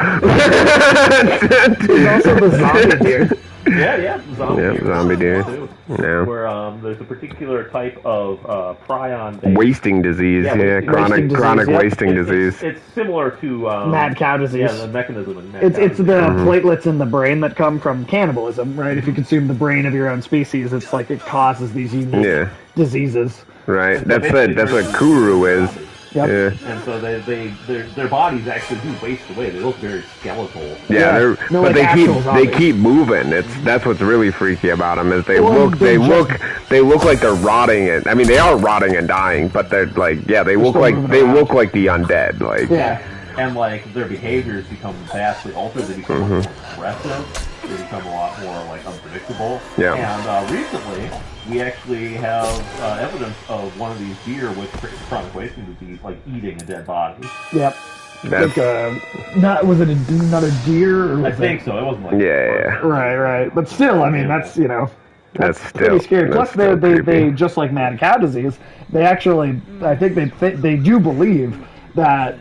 There's also the zombie deer. Yeah, zombie deer. Yeah. Where there's a particular type of prion wasting disease. Chronic wasting disease. It's similar to mad cow disease. Yeah, the mechanism in mad It's the platelets in the brain that come from cannibalism, right? If you consume the brain of your own species, it's it causes these unique diseases. Right. That's what kuru is. Yep. Yeah. And so their bodies actually do waste away. They look very skeletal. Yeah, but they keep moving. That's what's really freaky about them is they look like they're rotting. And I mean, they are rotting and dying, but they're they look like the undead. And their behaviors become vastly altered. They become more aggressive. They become a lot more unpredictable. Yeah. And recently, we actually have evidence of one of these deer with chronic wasting disease, eating a dead body. Yep. Was it another deer? Or I think so. It wasn't Right. But still, I mean, that's that's pretty scary. Plus, they just like mad cow disease. They actually, I think they do believe that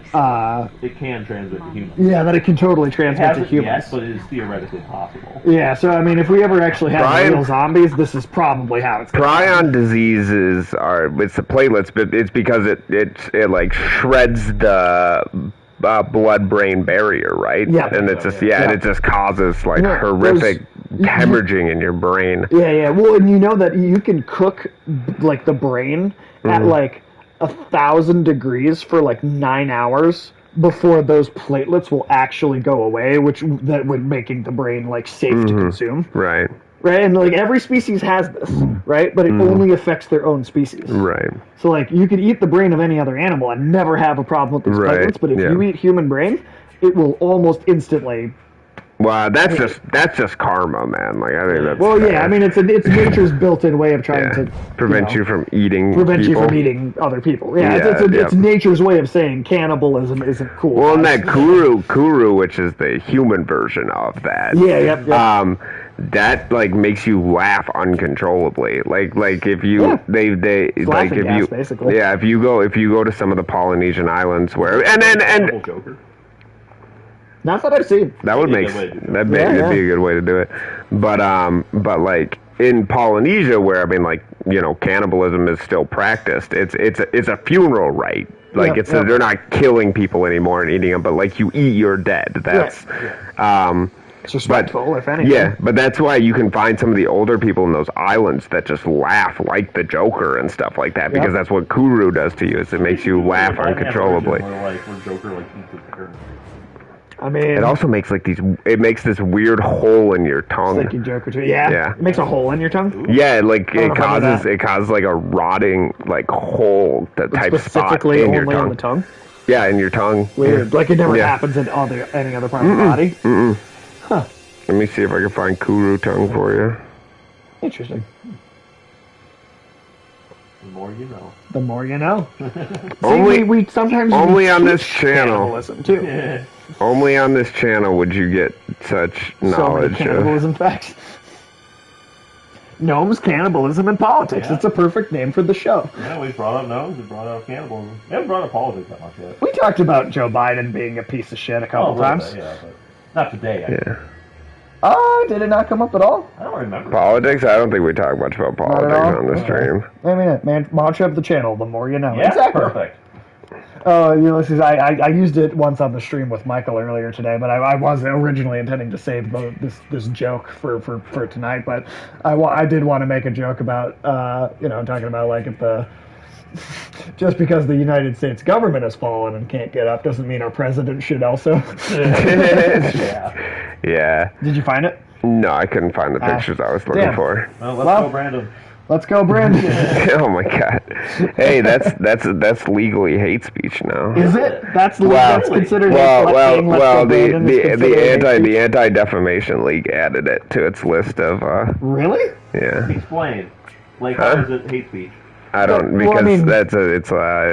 It can transmit to humans. that it can totally It transmit to hasn't humans. yet, but it is theoretically possible. Yeah, so I mean, if we ever actually have Prion- real zombies, this is probably how it's going. Prion diseases it's the platelets, but it's because it like shreds the blood-brain barrier, right? Yeah. And it's just and it just causes like Yeah, horrific hemorrhaging in your brain. Yeah. Well, and you know that you can cook like the brain at like 1,000 degrees for like 9 hours before those platelets will actually go away, which that would making the brain like safe to consume. Right. Right, and like every species has this, right? But it only affects their own species. Right. So like you could eat the brain of any other animal and never have a problem with these Right, platelets, but if yeah. you eat human brain, it will almost instantly. Well, that's just karma, man. Like I think that's Well, yeah, I mean it's nature's built-in way of trying to prevent you from eating prevent people. you from eating other people. Yeah, Yeah, it's nature's way of saying cannibalism isn't cool. Well, and guys. that kuru, which is the human version of that. Yeah, yep. That like makes you laugh uncontrollably. Like if you they like laughing if gas, you basically. yeah if you go to some of the Polynesian islands where and Joker. Not that I've seen. that would make That'd be a good way to do it. that'd be a good way to do it. But like in Polynesia, where I mean, like cannibalism is still practiced. It's a funeral rite. Like they're not killing people anymore and eating them, but like you eat your dead. That's It's respectful, if anything. yeah, but that's why you can find some of the older people in those islands that just laugh like the Joker and stuff like that, because that's what kuru does to you. Is it makes you laugh uncontrollably. Where Joker eats his parents. I mean, It also makes like it makes this weird hole in your tongue. like you Joker too. Yeah. Yeah. It makes a hole in your tongue. Yeah, like I don't know about it causes like a rotting like hole that type spot Specifically in your only tongue. on the tongue. Yeah, in your tongue. Weird. Like it never Yeah. happens in any other part of the body. Let me see if I can find kuru tongue for you. Interesting. The more you know. The more you know. Only- See, we sometimes only on teach this channel. cannibalism too. Only on this channel would you get such So many knowledge. cannibalism facts. Gnomes, cannibalism, and politics. Yeah. It's a perfect name for the show. Yeah, we brought up Gnomes, we brought up cannibalism. We haven't brought up politics that much yet. We talked about Joe Biden being a piece of shit a couple a little times. bit, yeah, but not today. Yeah. Oh, did it not come up at all? I don't remember. Politics? I don't think we talk much about Not at politics all? on the stream. I mean, man, mantra of the channel, the more you know. Yeah, Exactly. perfect. Oh, Ulysses, I used it once on the stream with Michael earlier today, but I was originally intending to save this joke for tonight, but I did want to make a joke about, talking about like if the... Just because the United States government has fallen and can't get up doesn't mean our president should also. Yeah. Yeah. Did you find it? No, I couldn't find the pictures I was looking damn. for. Well, let's Well- go, Brandon. Let's go, Brandon. Oh my god. Hey, that's legally hate speech now. Is it? That's considered. The Anti-Defamation League added it to its list of Really? yeah. Explain. Like, how is it hate speech? I don't Well, I because mean-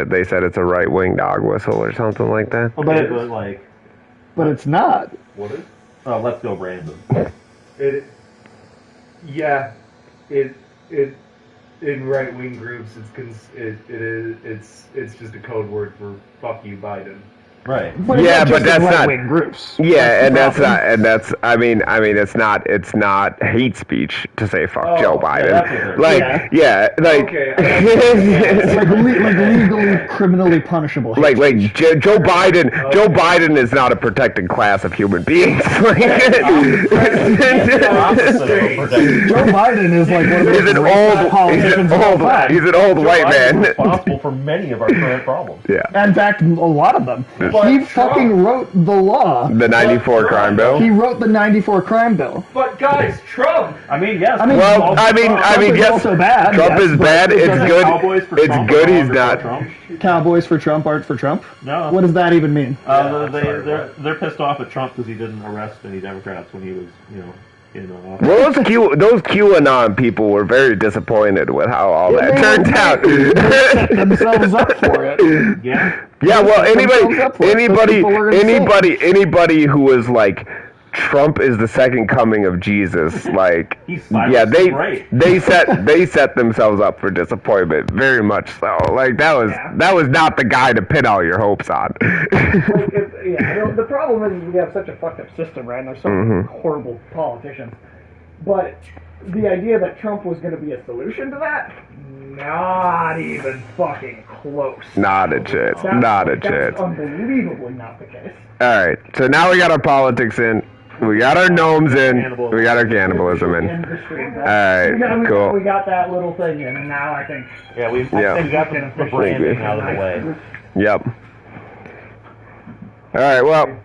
they said it's a right-wing dog whistle or something like that. Well, but Like, it's not. What is? oh, let's go, Brandon. It? Yeah. It in right wing groups it's just a code word for fuck you, Biden. Right. But it's Yeah, not but just in that's not- right-wing groups. Yeah, and That's that's the not, and that's, I mean, it's not hate speech to say fuck Oh, Joe yeah, Biden. that's what they're- Like, Okay. It's like legally, criminally punishable. hate like speech. Joe Biden is not a protected class of human beings. Joe Biden is like one of He's those an racist old, politicians of all time. he's an old white man. Responsible for many of our current problems. Yeah, In fact, a lot of them. He fucking wrote the law. the '94 crime bill. He wrote the '94 crime bill. But guys, Trump. I mean, yes. I mean, Well, I mean, Trump is yes, also bad. Trump yes, is but bad. it It's doesn't- good. Cowboys for It's Trump, good. or He's for not. Trump. Cowboys for Trump, art for Trump. No. What does that even mean? They're pissed off at Trump because he didn't arrest any Democrats when he was, in office. Well, those QAnon people were very disappointed with how all that turned out. Set themselves up for it. Yeah. Yeah, well, Set themselves up for it. Those people are insane. anybody who was like Trump is the second coming of Jesus. Like, He's yeah, great. they set themselves up for disappointment, very much so. Like that was not the guy to pin all your hopes on. The problem is we have such a fucked up system, right? And there's so many horrible politicians. But the idea that Trump was going to be a solution to that, not even fucking close. Not a chance. That's unbelievably not the case. All right, so now we got our politics in. We got our gnomes in. We got our cannibalism in. All right, cool. We got that little thing in, and now I think... Yeah, we got the branding out of the way. Yep. All right, well,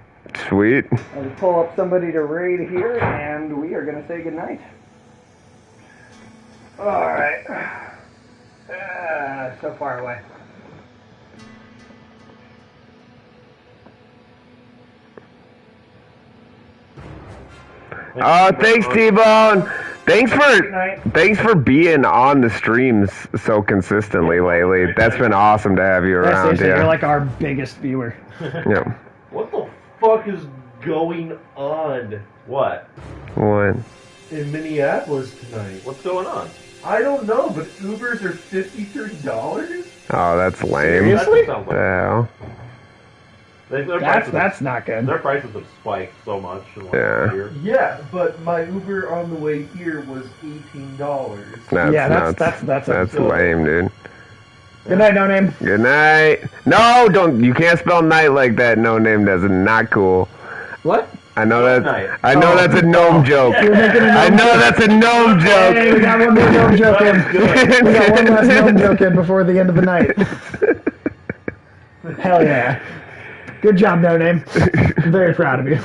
sweet. I'll just pull up somebody to raid here, and we are going to say goodnight. All right. So far away. Thanks, T-Bone. Thanks for being on the streams so consistently lately. That's been awesome to have you around. Yeah, you're like our biggest viewer. Yeah. What the fuck is going on? What? What? In Minneapolis tonight? What's going on? I don't know, but Ubers are $53? Oh, that's lame. Seriously? Yeah. That's not good. Their prices have spiked so much in like Yeah. a year. Yeah, but my Uber on the way here was $18. That's lame, dude. Good night, No Name. Good night. No, don't. You can't spell night like that. No name doesn't. Not cool. What? I know that's. I know that's a gnome joke. You're making a gnome I know that's a gnome joke. Hey, we got one more gnome joke in. We got one last gnome joke in before the end of the night. Hell yeah. Good job, No Name. I'm very proud of you.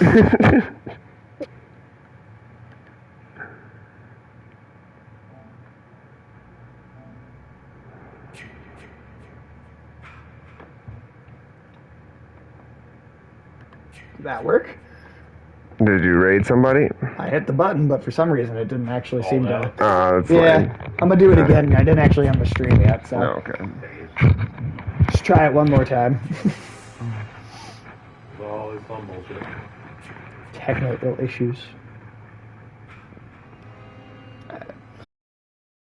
Did that work? Did you raid somebody? I hit the button, but for some reason it didn't actually seem to... Oh, that's Yeah, lame. I'm gonna do it again. I didn't actually have the stream yet, so... Oh, okay. Just try it one more time. Oh, it's some bullshit. Technical issues.